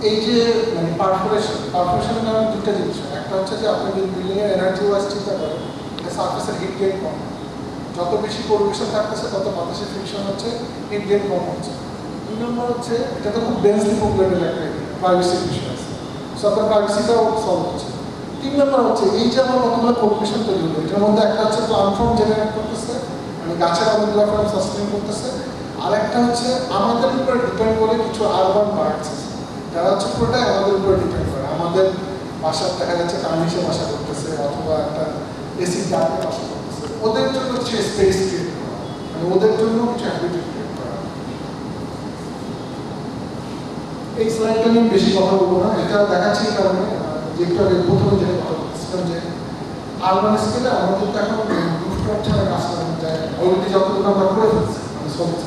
এই যে মানে পারফোরেশনের কারণে দুটো জিনিস হয়। একটা হচ্ছে যে আপনি যদি বিল্ডিংয়ের এনার্জি ওয়াইজ চিন্তা করেন, সার্ফেসের হিট গেইন কম, যত বেশি পরিবেশন থাকতেছে তত বাতাসের ফ্রিকশন হচ্ছে, হিট গেইন কম হচ্ছে। 2 নম্বর হচ্ছে এটা তো খুব ডেন্সলি পপুলেটেড একটা প্রাইভেসির বিষয় আছে, সো আপনার প্রাইভেসিটাও সলভ হচ্ছে। 3 নম্বর হচ্ছে এই যে আমার কতগুলো পরিবেশন তৈরি হলো, এটার মধ্যে একটা হচ্ছে প্ল্যাটফর্ম জেনারেট করতেছে, মানে গাছের অনেকগুলো ফর্ম সাস্টেইন করতেছে, আর একটা হচ্ছে আমাদের উপর ডিপেন্ড করে কিছু আরবান বার্ডস আছে যারা হচ্ছে পুরোটাই আমাদের উপর ডিপেন্ড করে। আমাদের বাসার দেখা যাচ্ছে কার্নিশে বাসা করতেছে অথবা একটা এসি ডাকে বাসা করতেছে, ওদের জন্য কিছু স্পেস ক্রিয়েট করা, মানে ওদের জন্য কিছু হ্যাবিটেট ক্রিয়েট করা। এই স্লাইডটা নিয়ে বেশি কথা বলবো না, এটা দেখাচ্ছি কারণে যেটা প্রথমে যেটা কথা বলছিলাম যে আরবান স্কেলে আমাদের তো এখন রুফটপ ছাড়া কাজ করানো যায়, অলরেডি যতটুকু আমরা করে ফেলছি মানে চলছে।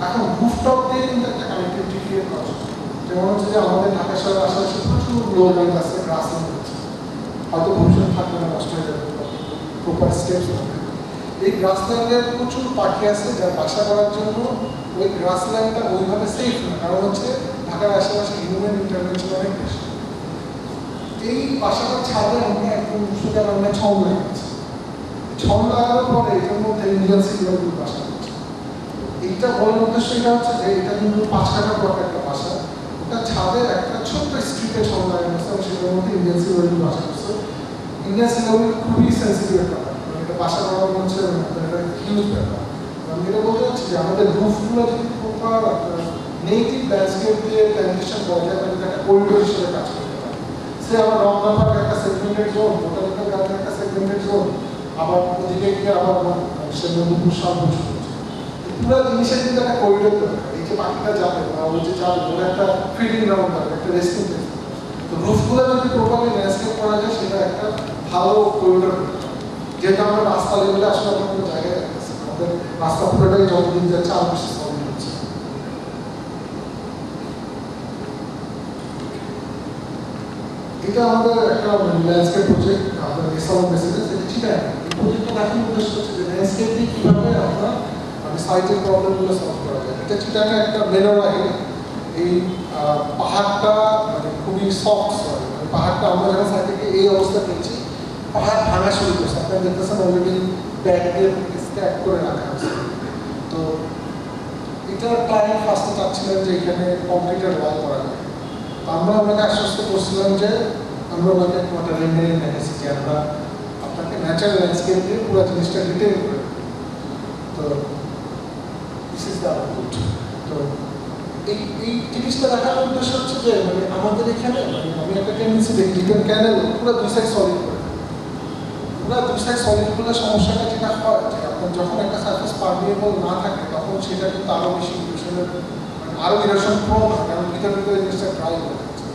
এখন রুফটপ দিয়ে কিন্তু একটা কানেক্টিভিটি ক্রিয়েট করা যায়, যেমন হচ্ছে যে আমাদের ঢাকা শহরের আশেপাশে প্রচুর লো ল্যান্ড আছে, গ্রাস ল্যান্ড আছে, হয়তো ভবিষ্যৎ থাকবে না, নষ্ট হয়ে যাবে, প্রপার স্টেপস হবে। এই গ্রাস ল্যান্ডের প্রচুর পাখি আছে যার বাসা করার জন্য ওই গ্রাস ল্যান্ডটা ওইভাবে সেফ না, কারণ হচ্ছে ঢাকার আশেপাশে হিউম্যান ইন্টারভেনশন অনেক বেশি। এই বাসাটা ছাড়লে আমরা একদম সোজা বাংলায় ছম লাগাচ্ছি, ছম লাগানোর পরে এটার মধ্যে ইন্ডিয়ান সিকিউরিটি বাসা হচ্ছে। এইটা বলার উদ্দেশ্য এটা হচ্ছে যে এটা কিন্তু 5 কাঠার পর একটা বাসা, ওটা ছাদের একটা ছোট্ট স্ট্রিটে ছম লাগানো আছে এবং সেটার মধ্যে ইন্ডিয়ান সিকিউরিটি বাসা করছে। ইন্ডিয়ান সিকিউরিটি খুবই সেন্সিটিভ একটা ব্যাপার, এটা বাসা করার হচ্ছে একটা হিউজ ব্যাপার। আমি এটা বলতে চাচ্ছি যে আমাদের রুফগুলো যদি প্রপার নেটিভ ল্যান্ডস্কেপ দিয়ে প্ল্যান্টেশন করা যায়, তাহলে একটা করিডোর হিসেবে কাজ করতে পারে। সে আবার রমনা পার্ক একটা সেগমেন্টেড জোন, বোটানিক্যাল গার্ডেন একটা সেগমেন্টেড জোন, আবার ওদিকে গিয়ে আবার সে নদীপুর সব বসে করছে। পুরো জিনিসের কিন্তু একটা করিডোর দরকার, এই যে পাখিটা যাবে বা ও যে যাবে ওর একটা ফিডিং গ্রাউন্ড দরকার, একটা রেস্টিং প্লেস। তো রুফগুলো যদি প্রপারলি ল্যান্ডস্কেপ করা যায় সেটা একটা ভালো করিডোর, যেটা আমরা রাস্তা লেভেলে আসলে আমরা কোনো জায়গায় রাখতেছি, আমাদের রাস্তা পুরোটাই যতদিন যাচ্ছে আরো বেশি সলিড হচ্ছে। এটা আমাদের একটা ল্যান্ডস্কেপ প্রজেক্ট, আমাদের এসআর মেসেজেস, এটা ঠিক আছে। এই প্রজেক্টটা দেখার উদ্দেশ্য হচ্ছে যে ল্যান্ডস্কেপ দিয়ে কীভাবে আমরা সাইটের প্রবলেমগুলো সলভ করা যায়। এটা চিটাগাং একটা মেনোরা হিল, এই পাহাড়টা মানে খুবই সফট সয়েল, মানে পাহাড়টা আমরা যখন সাইড থেকে এই অবস্থা পেয়েছি, পাহাড় ভাঙা শুরু করছে, আপনারা দেখতেছেন অলরেডি ব্যাগ দিয়ে স্ট্যাক করে রাখা আছে। তো এটা টাইম ফার্স্টে চাচ্ছিলেন যে এখানে কংক্রিটের ওয়াল করা যায়, তো আমরা ওনাকে আশ্বস্ত করছিলাম যে আমরা ওনাকে একটা রেন্ডারিং দেখেছি যে আমরা আপনাকে ন্যাচারাল ল্যান্ডস্কেপ দিয়ে পুরো জিনিসটা ডিটেইল করে। তো দিস ইজ দ্য আউটপুট। তো এই জিনিসটা দেখার উদ্দেশ্য হচ্ছে যে মানে আমাদের এখানে মানে আমি একটা টেন্ডেন্সি দেখি ডিপেন্ড ক্যানেল পুরো 2 সাইড সলিড করে, পুরো 2 সাইড সলিড করলে সমস্যাটা যেটা হয় যে আপনার যখন একটা সার্ফেস পারমিয়েবল না থাকে তখন সেটা কিন্তু আরও বেশি ইরোশনের মানে আরও ইরোশন প্রোন হয়, কারণ ভিতরে ভিতরে জিনিসটা ড্রাই হয়ে যাচ্ছে।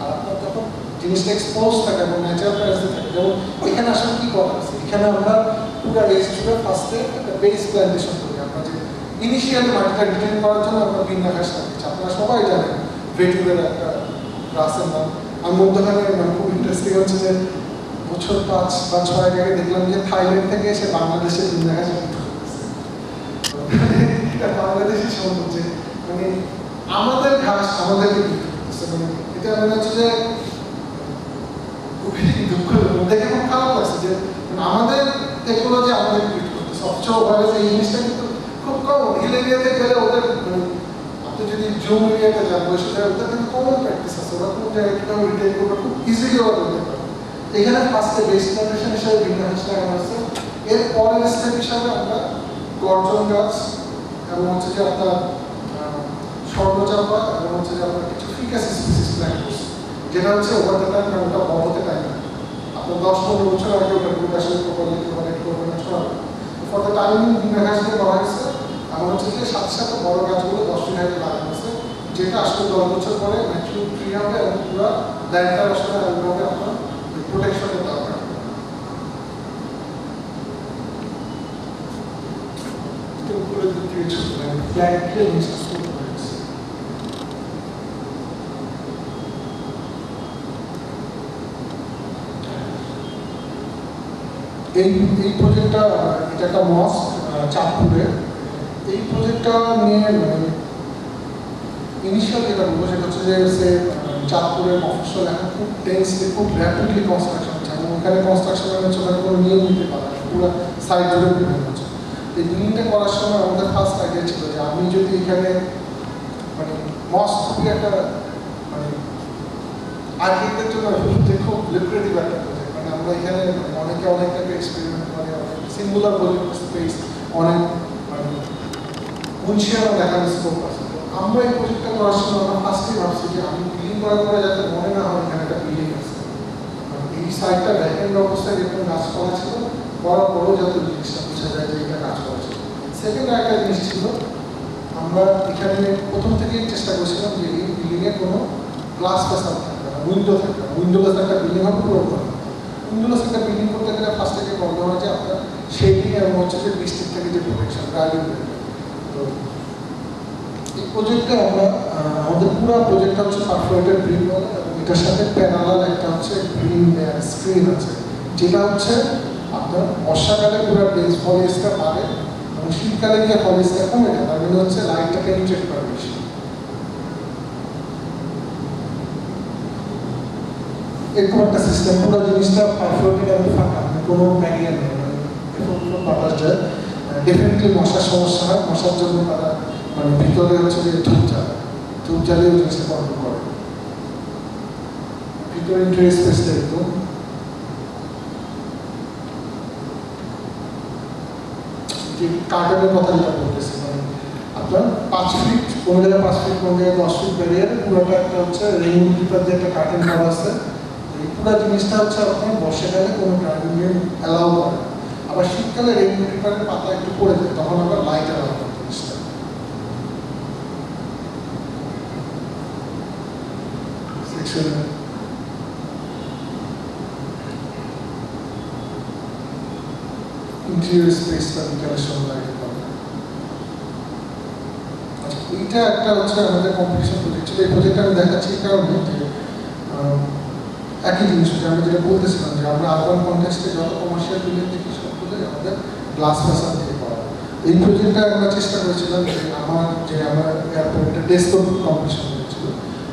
আর আপনার যখন জিনিসটা এক্সপোজ থাকে এবং ন্যাচারাল প্যারেন্সে থাকে, যেমন এখানে আসলে কী করা আছে, এখানে আমরা পুরো রেস জুড়ে ফার্স্টে একটা বেস প্ল্যান্টেশন করি। আমরা যে ইনিশিয়ালি মাটিটা ডিটেইন করার জন্য আমরা ভিন্ন ঘাস লাগিয়েছি, আপনারা সবাই জানেন ভেটুরের একটা গাছের নাম। আমি মধ্যখানে মানে খুব ইন্টারেস্টিং হচ্ছে যে বছর 5 বা 6 আগে দেখলাম যে থাইল্যান্ড থেকে এসে বাংলাদেশে ভিন্ন ঘাস বাংলাদেশি সৌন্দর্য, মানে আমাদের ঘাস আমাদেরকে মানে এটা মনে হচ্ছে যে খুবই দুঃখ দেখে খুব খারাপ লাগছে যে আমাদের টেকনোলজি আমাদের ক্রিয়েট করতে সবচেয়ে ওভাবে এই জিনিসটা কিন্তু খুব কম। হিল এরিয়াতে গেলে ওদের মানে আপনি যদি জুম এরিয়াতে যান বৈশাখ ওদের কিন্তু কমন প্র্যাকটিস আছে, ওরা কোন জায়গায় কীভাবে রিটেল করবে খুব ইজিলি ওরা করতে পারে। এখানে ফার্স্টে বেস প্ল্যান্টেশন হিসাবে ভিন্ন ঘাস লাগানো আছে, এর পরের স্টেপ হিসাবে আমরা গর্জন গাছ এবং হচ্ছে যে আপনার স্বর্ণচাপা এবং হচ্ছে যে আপনার কিছু ফিকাস স্পিসিস প্ল্যান্ট করছে, যেটা হচ্ছে ওভার দ্য টাইম ওটা বড় হতে টাইম না, আপনার 10-15 বছর আগে ওটা গ্রুপ আসলে প্রপারলি কালেক্ট করবে না ছড়াবে। ফর দ্য টাইম ভিন্ন ঘাস দিয়ে করা হয়েছে এবং হচ্ছে যে সাথে সাথে বড় গাছগুলো 10 ফিট হাইটে লাগানো হয়েছে, যেটা আসলে 10 বছর পরে ম্যাচুর ট্রি হবে এবং পুরো ল্যান্ডটা আসলে ওইভাবে আপনার প্রোটেকশনের দরকার। উপরে দিকে ছোট মানে ফ্ল্যাগ দিয়ে জিনিসটা শুরু করেছে। এই প্রজেক্টটা এটা একটা মস্ক চাঁদপুরে। এই প্রজেক্টটা নিয়ে মানে ইনিশিয়াল যেটা বলবো সেটা হচ্ছে যে সে চাঁদপুরের মফস্বল এখন খুব টেন্সলি খুব র্যাপিডলি কনস্ট্রাকশন হচ্ছে এবং ওখানে কনস্ট্রাকশনের হচ্ছে ওখানে কোনো নিয়ম নিতে পারে না, পুরো সাইড জুড়ে বিল্ডিং হচ্ছে। এই বিল্ডিংটা করার সময় আমাদের ফার্স্ট আইডিয়া ছিল যে আমি যদি এখানে মানে মস্ট খুবই একটা মানে আর্কিটেক্টের জন্য যে খুব লিটারেটিভ একটা প্রজেক্ট, মানে আমরা এখানে অনেকে অনেক টাইপের এক্সপেরিমেন্ট করে, অনেক সিঙ্গুলার ভলিউম স্পেস, অনেক মানে উনশিয়ানো দেখানোর স্কোপ আছে। আমরা এই প্রজেক্টটা করার সময় আমরা ফার্স্টেই ভাবছি যে আমি বিল্ডিং করার পরে যাতে মনে না হয় এখানে একটা বিল্ডিং আছে, এই সাইডটা ব্যাকএন্ড অবস্থায় এরকম কাজ করা ছিল, করার পরেও যাতে জিনিসটা বোঝা যায় যে এটা কাজ করা ছিল। সেকেন্ড একটা জিনিস ছিল, আমরা এখানে প্রথম থেকেই চেষ্টা করেছিলাম যে এই বিল্ডিংয়ে কোনো গ্লাস ফ্যাসাদ থাকবে না, উইন্ডো থাকবে না, উইন্ডোলেস একটা বিল্ডিং হবে পুরো করে। উইন্ডোলেস একটা বিল্ডিং করতে গেলে ফার্স্ট থেকে প্রবলেম হয় যে আপনার শেডিং এবং হচ্ছে যে বৃষ্টির থেকে যে প্রোটেকশন গার্ডিং। তো এই প্রজেক্টে আমরা আমাদের পুরো প্রজেক্টটা হচ্ছে পারফোরেটেড গ্রিন ওয়াল এবং এটার সাথে প্যানেলার একটা হচ্ছে গ্রিন স্ক্রিন আছে, যেটা হচ্ছে আপনার বর্ষাকালে পুরো ডেন্স ফলিয়েজটা বাড়ে এবং শীতকালে গিয়ে ফলিয়েজটা কমে যায়, তার মানে হচ্ছে লাইটটা পেনিট্রেট করে বেশি। এরকম একটা সিস্টেম, পুরো জিনিসটা পারফেক্টলি আমি ফাঁকা, কোনো ব্যারিয়ার নেই, মানে বাতাস যায়। ডেফিনেটলি মশার সমস্যা হয়, মশার জন্য তারা মানে ভিতরে হচ্ছে যে ধূপ জ্বালিয়ে ওই জিনিসটা কন্ট্রোল করে। ভিতরে ইন্টারেস্ট স্পেসটা একদম যে কার্টনের কথা যেটা বলতেছি, মানে আপনার 5 ফিট কোনো জায়গায় 5 ফিট কোনো জায়গায় 10 ফিট ব্যারিয়ার, পুরোটা একটা হচ্ছে রেইন কিপার যে একটা কার্টেন করা আছে। এই পুরো জিনিসটা হচ্ছে আপনার বর্ষাকালে কোনো ড্রাইভিং অ্যালাউ করে, আবার শীতকালে রেইন কিপারের পাতা একটু পড়ে যায়, তখন আবার লাইট অ্যালাউ করে জিনিসটা। ইন্টেরিয়র স্পেসটা বিকালের সময় লাগে। আচ্ছা, এইটা একটা হচ্ছে আমাদের কম্পিটিশন প্রজেক্ট ছিল। এই প্রজেক্টটা আমি দেখাচ্ছি এই কারণে যে একই জিনিস হচ্ছে, আমি যেটা বলতেছিলাম যে আমরা আরবান কনটেক্সটে যত কমার্শিয়াল বিল্ডিং দেখি সবগুলোই আমাদের গ্লাস ফ্যাসাদ দিয়ে করা। এই প্রজেক্টটা আমরা চেষ্টা করেছিলাম যে আমার এয়ারপোর্টে ডেস্কটপ কম্পিটিশন হয়েছিল,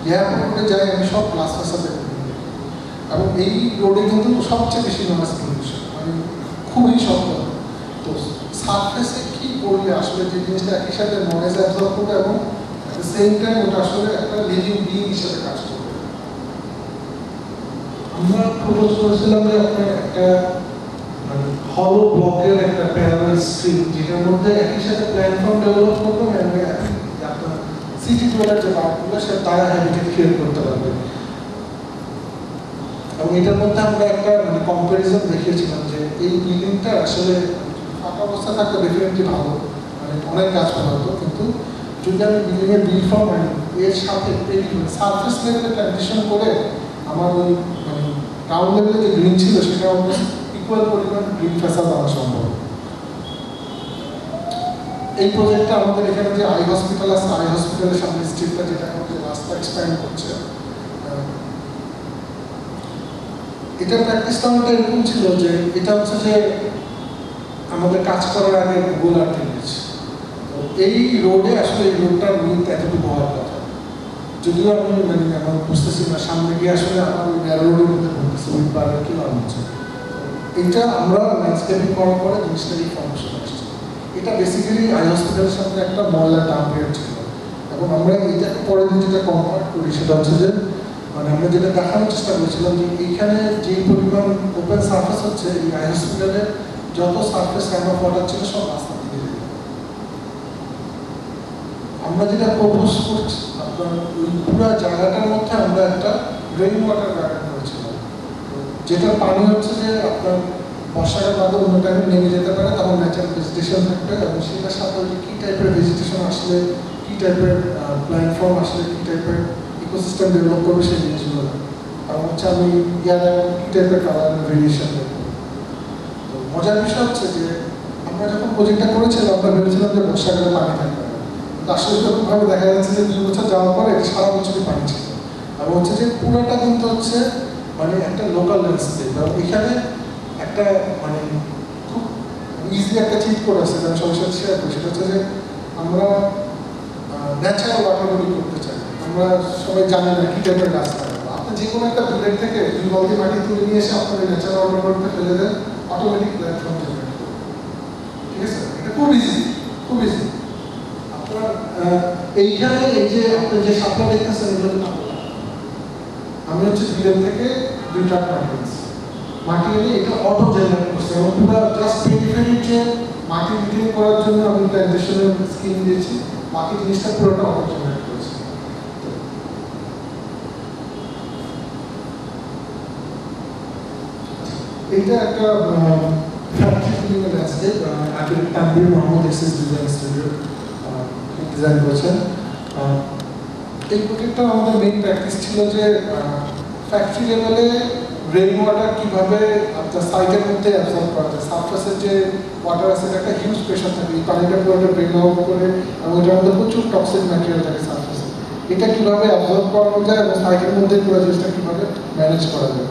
যে এয়ারপোর্টে যাই আমি সব গ্লাস ফ্যাসাদের এবং এই রোডে কিন্তু সবচেয়ে বেশি নয়েজ পলিউশন, মানে খুবই শক্ত। তো সারফেসে কি করলে আসলে যে জিনিসটা একই সাথে নয়েজ অ্যাবজর্ব করবে এবং অ্যাট দ্য সেম টাইম ওটা আসলে একটা লিভিং বিইং হিসেবে কাজ করবে। আমরা প্রপোজ করেছিলাম যে আপনার একটা মানে হলো ব্লকের একটা প্যারালাল স্ট্রিট, যেটার মধ্যে একই সাথে প্ল্যাটফর্ম ডেভেলপ করবে এবং আপনার সিটি ডেভেলপ যে পার্টগুলো সে তারা হ্যাবিটেট ক্রিয়েট করতে পারবে। এবং এটার মধ্যে আমরা একটা মানে কম্পারিজন দেখিয়েছিলাম যে এই বিল্ডিংটা আসলে ফাঁকা অবস্থা থাকলে ডেফিনেটলি ভালো, মানে অনেক গাছপালা হতো, কিন্তু যদি আমি বিল্ডিংয়ের বিল ফর্ম আনি এর সাথে সারফেস লেভেলে ট্রানজিশন করে আমার ওই মানে গ্রাউন্ড লেভেলে যে গ্রিন ছিল সেটা অলমোস্ট ইকুয়াল পরিমাণ গ্রিন ফ্যাসাদ আনা সম্ভব। এই প্রজেক্টটা আমাদের এখানে যে আই হসপিটাল আছে, আই হসপিটালের সামনে স্ট্রিটটা যেটা আমাদের রাস্তা এক্সপ্যান্ড করছে, এটা প্র্যাকটিসটা আমাদের এরকম ছিল যে এটা হচ্ছে যে আমাদের কাজ করার আগে গুগল আর্থ ইমেজ। তো এই রোডে আসলে এই রোডটার উইথ এতটুকু হওয়ার কথা, যদিও আমি মানে আমার বুঝতেছি না সামনে গিয়ে আসলে আমার ওই ন্যারো রোডের মধ্যে বলতেছি উইথ বাড়ার কি লাভ হচ্ছে। এইটা আমরা ল্যান্ডস্কেপিং করার পরে জিনিসটা এই ফর্মেশন আসছে। এটা বেসিক্যালি আই হসপিটালের সামনে একটা ময়লা ডাম্প এরিয়া ছিল এবং আমরা এইটাকে পরে যেটা কনভার্ট করি সেটা হচ্ছে যে মানে আমরা যেটা দেখানোর চেষ্টা করেছিলাম যে এইখানে যে পরিমাণ ওপেন সার্ফেস হচ্ছে এই আই হসপিটালের যত সার্ফেস রান অফ ওয়াটার ছিল সব রাস্তা দিয়ে যেত। আমরা যেটা প্রপোজ করছি আপনার ওই পুরো জায়গাটার মধ্যে আমরা একটা রেইন ওয়াটার গার্ডেন করেছিলাম, যেটার পানি হচ্ছে যে আপনার বর্ষাকাল বাদে অন্য টাইমে নেমে যেতে পারে, তখন ন্যাচারাল ভেজিটেশন থাকবে এবং সেটার সাথে কী টাইপের ভেজিটেশন আসলে, কী টাইপের প্ল্যাটফর্ম আসলে, কী টাইপের ইকোসিস্টেম ডেভেলপ করবে সেই জিনিসগুলো। কারণ হচ্ছে আমি ইয়ার কী টাইপের কালার ভেরিয়েশন দেখবো। তো মজার বিষয় হচ্ছে যে আমরা যখন প্রজেক্টটা করেছিলাম আমরা ভেবেছিলাম যে বর্ষাকালে পানি থাকবে, কিন্তু আসলে যখনভাবে দেখা যাচ্ছে যে 2 বছর যাওয়ার পরে সারা বছরই পানি ছিল এবং হচ্ছে যে পুরোটা কিন্তু হচ্ছে মানে একটা লোকাল ল্যান্ডস্কেপ এবং এখানে একটা মানে খুব ইজি একটা চিট করে আছে, আমি সবার সাথে শেয়ার করি। সেটা হচ্ছে যে আমরা ন্যাচারাল ওয়াটার বডি করতে চাই, আমরা সবাই জানি না কি টাইপের গাছ লাগাবো। আপনি যে কোনো একটা বিলেট থেকে 2 বালতি মাটি তুলে নিয়ে এসে আপনাদের ন্যাচারাল অর্গানিকতে ফেলে দেন, অটোমেটিক প্ল্যাটফর্ম জেনারেট করবে। ঠিক আছে, এটা খুব ইজি, খুব ইজি। আপনার এইখানে এই যে আপনি যে সাপলা দেখতেছেন এগুলো আমি হচ্ছে বিলেট থেকে 2 ট্রাক মাটি এনে এটা অটো জেনারেট করছে এবং পুরো জাস্ট পেরিফেরি যে মাটি রিটেন করার জন্য আমি প্ল্যান্টেশনের স্কিম দিয়েছি, বাকি জিনিসটা পুরোটা অটো জেনারেট করেছি। এইটা একটা ফ্যাক্টরি ফিলিংয়ের landscape, Tanvir Mohammad X S design studio design করেছেন। এই প্রজেক্টটা আমাদের মেইন প্র্যাকটিস ছিল যে ফ্যাক্টরি লেভেলে রেইন ওয়াটার কীভাবে আপনার সাইটের মধ্যে অ্যাবজর্ব করা যায়। সারফেসের যে ওয়াটার আছে একটা হিউজ প্রেশার থাকে, এই পানিটা পুরোটা ড্রেন আউট করে এবং এটার মধ্যে প্রচুর টক্সিক ম্যাটেরিয়াল থাকে সারফেসে, এটা কীভাবে অ্যাবজর্ব করানো যায় এবং সাইটের মধ্যে পুরো জিনিসটা কীভাবে ম্যানেজ করা যায়।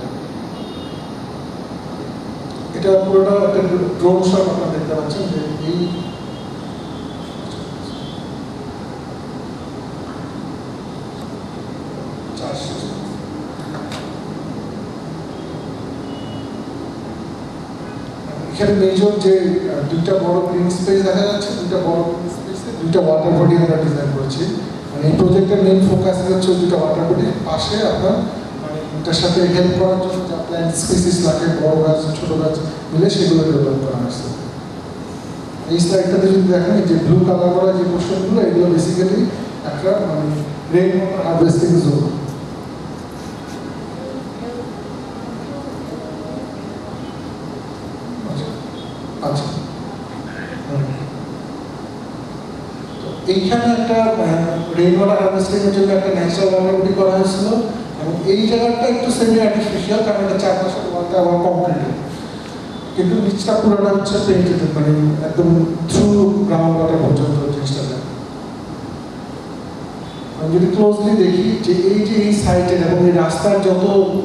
এটা পুরোটা একটা ড্রোন শট আপনারা দেখতে পাচ্ছেন যে এই এখানে মেজর যে 2টা বড় গ্রিন স্পেস দেখা যাচ্ছে, 2টা বড় গ্রিন স্পেসে 2টা ওয়াটার বডি আমরা ডিজাইন করেছি। মানে এই প্রজেক্টের মেইন ফোকাস হচ্ছে 2টা ওয়াটার বডির পাশে আপনার মানে এটার সাথে হেল্প করার জন্য যা প্ল্যান্ট স্পিসিস লাগে, বড় গাছ ছোট গাছ মিলে সেগুলো ডেভেলপ করা হয়েছে। এই স্লাইডটাতে যদি দেখেন যে ব্লু কালার করা যে পোর্শনগুলো এগুলো বেসিক্যালি একটা মানে রেইন ওয়াটার হারভেস্টিং জোন। আচ্ছা, এইখানে একটা রেইন ওয়াটার হারভেস্টিংয়ের জন্য একটা ন্যাচারাল ওয়াটার বডি করা হয়েছিল এবং এই জায়গাটা একটু সেমি আর্টিফিশিয়াল, কারণ এটা চারপাশের ওয়ালটা আবার কংক্রিটেড, কিন্তু নিচটা পুরোটা হচ্ছে পেইন্টেড, মানে একদম থ্রু গ্রাউন্ড ওয়াটার পর্যন্ত জিনিসটা যায়। আমি যদি ক্লোজলি দেখি যে এই সাইটের এবং এই রাস্তার যত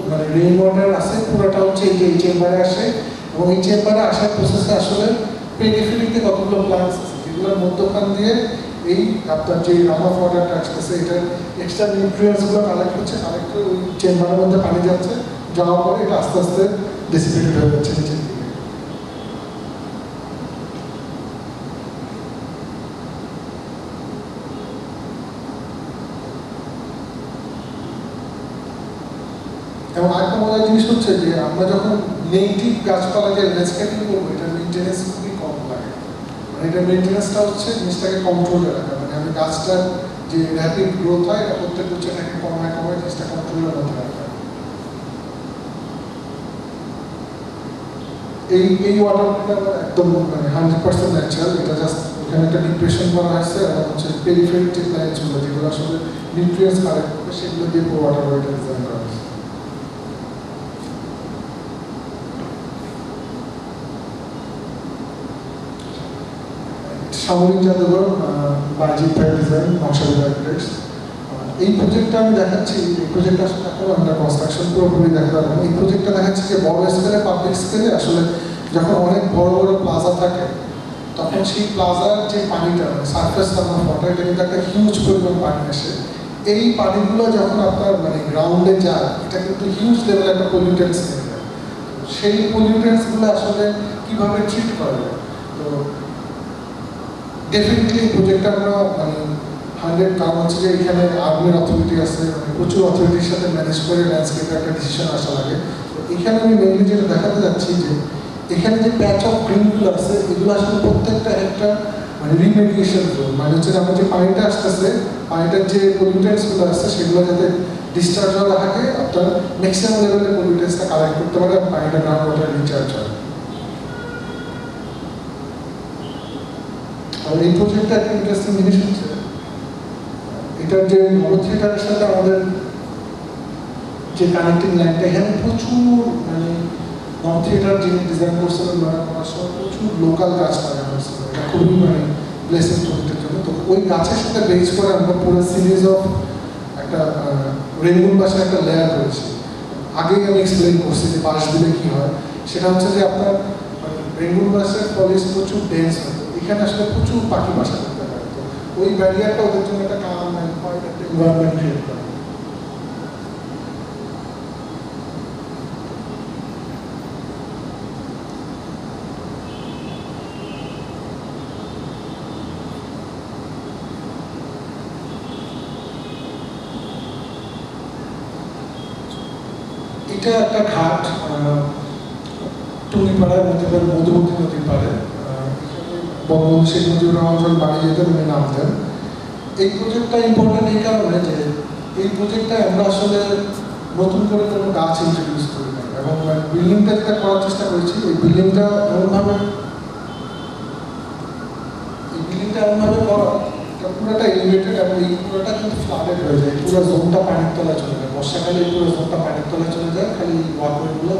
মানে রেইন ওয়াটার আছে পুরোটা হচ্ছে এই চেম্বারে আসে এবং এই চেম্বারে আসার প্রসেসে আসলে পেরিফেরিতে কতগুলো প্লান্টস আছে যেগুলোর মধ্যখান দিয়ে এই আপনার যে রান অফ ওয়াটারটা আসতেছে এটার এক্সট্রা নিউট্রিয়েন্টসগুলো কালেক্ট হচ্ছে, কালেক্ট করে ওই চেম্বারের মধ্যে পানি যাচ্ছে, যাওয়ার পরে এটা আস্তে আস্তে ডিসিপেটেড হয়ে যাচ্ছে নিচের দিকে। এবং আরেকটা মজার জিনিস হচ্ছে যে আমরা যখন নেগেটিভ গাছপালা যে ল্যান্ডস্কেপিং করবো এটার মেনটেন্যান্স খুবই কম লাগে, মানে এটার মেনটেন্যান্সটা হচ্ছে জিনিসটাকে কন্ট্রোলে রাখা, মানে আমি গাছটার যে র্যাপিড গ্রোথ হয় এটা প্রত্যেক বছরটাকে কমায় জিনিসটা কন্ট্রোলের মধ্যে রাখা। এই ওয়াটারটা একদম মানে 100% ন্যাচারাল, এটা জাস্ট এখানে একটা ডিপ্রেশন করা হয়েছে এবং হচ্ছে পেরিফেরিক যে প্ল্যান্টসগুলো যেগুলো আসলে নিউট্রিয়েন্টস কালেক্ট করবে সেগুলো দিয়ে পুরো ওয়াটার বডিটা ডিজাইন করা হয়েছে। সামরিক জাদুঘর বাজিত ডিজাইন নকশাবিদ আর্কিটেক্টস। এই প্রজেক্টটা আমি দেখাচ্ছি, এই প্রজেক্টটা আসলে এখন আন্ডার কনস্ট্রাকশন পুরোপুরি দেখা যাবে। এই প্রজেক্টটা দেখাচ্ছি যে বড় স্কেলে পাবলিক স্কেলে আসলে যখন অনেক বড় বড় প্লাজা থাকে তখন সেই প্লাজার যে পানিটা মানে সারফেস রান ওয়াটার এটা কিন্তু একটা হিউজ পরিমাণ পানি আসে। এই পানিগুলো যখন আপনার মানে গ্রাউন্ডে যায় এটা কিন্তু হিউজ লেভেলে একটা পলিউটেন্টস নিয়ে যায়। সেই পলিউটেন্টসগুলো আসলে কীভাবে ট্রিট করা যায়, তো ডেফিনেটলি এই প্রজেক্টটা আমরা মানে 100 কারণ হচ্ছে যে এখানে আর্মির অথরিটি আছে, মানে প্রচুর অথরিটির সাথে ম্যানেজ করে ল্যান্ডস্কেপে একটা ডিসিশন আসা লাগে। তো এখানে আমি মেনলি যেটা দেখাতে যাচ্ছি যে এখানে যে প্যাচ অফ গ্রিনগুলো আছে এগুলো আসলে প্রত্যেকটা একটা মানে রিমেডিয়েশন জোন, মানে হচ্ছে আমার যে পানিটা আসতেছে পানিটার যে পলিউটেন্টসগুলো আসছে সেগুলো যাতে ডিসচার্জ হওয়ার আগে আপনার ম্যাক্সিমাম লেভেলের পলিউটেন্টসটা কালেক্ট করতে পারে এবং পানিটা গ্রাউন্ড ওয়াটার রিচার্জ হয়। আর এই প্রজেক্টটা একটা ইন্টারেস্টিং জিনিস হচ্ছে এটার যে মনো থিয়েটারের সাথে আমাদের যে কানেক্টিং লাইনটা এখানে প্রচুর মানে মনো থিয়েটার যিনি ডিজাইন করছিলেন মানে করার সময় প্রচুর লোকাল গাছ লাগানো হয়েছিল, এটা খুবই মানে প্লেসেন্ট প্রজেক্টের জন্য। তো ওই গাছের সাথে বেস করে আমরা পুরো সিরিজ অফ একটা রেনবুন বাসের একটা লেয়ার রয়েছে। আগেই আমি এক্সপ্লেন করছি যে বাঁশ দিলে কী হয়, সেটা হচ্ছে যে আপনার রেনবুন বাসের পলিশ প্রচুর ডেন্স হয়, এখানে আসলে প্রচুর পাখি বাসা করতে পারে। তো ওই ব্যারিয়ারটা ওদের জন্য একটা কাম হয়, একটা এনভায়রনমেন্ট ক্রিয়েট করা। এটা একটা ঘাট টুঙ্গিপাড়ায় মধুমতি নদীর পাড়ে, বঙ্গবন্ধু শেখ মুজিবুর রহমান যখন বাড়ি যেতেন উনি নামতেন। এই প্রজেক্টটা ইম্পর্টেন্ট এই কারণে যে এই প্রজেক্টটা আমরা আসলে নতুন করে কোনো গাছ ইন্ট্রোডিউস করি না, এবং বিল্ডিংটা যেটা করার চেষ্টা করেছি এই বিল্ডিংটা এমনভাবে করা পুরোটা এলিভেটেড, এবং এই পুরোটা কিন্তু ফ্লাডেড হয়ে যায়, পুরো জোনটা পানির তলায় চলে যায়, বর্ষাকালে এই পুরো জোনটা পানির তলায় চলে যায়, খালি ওয়াকওয়েগুলো।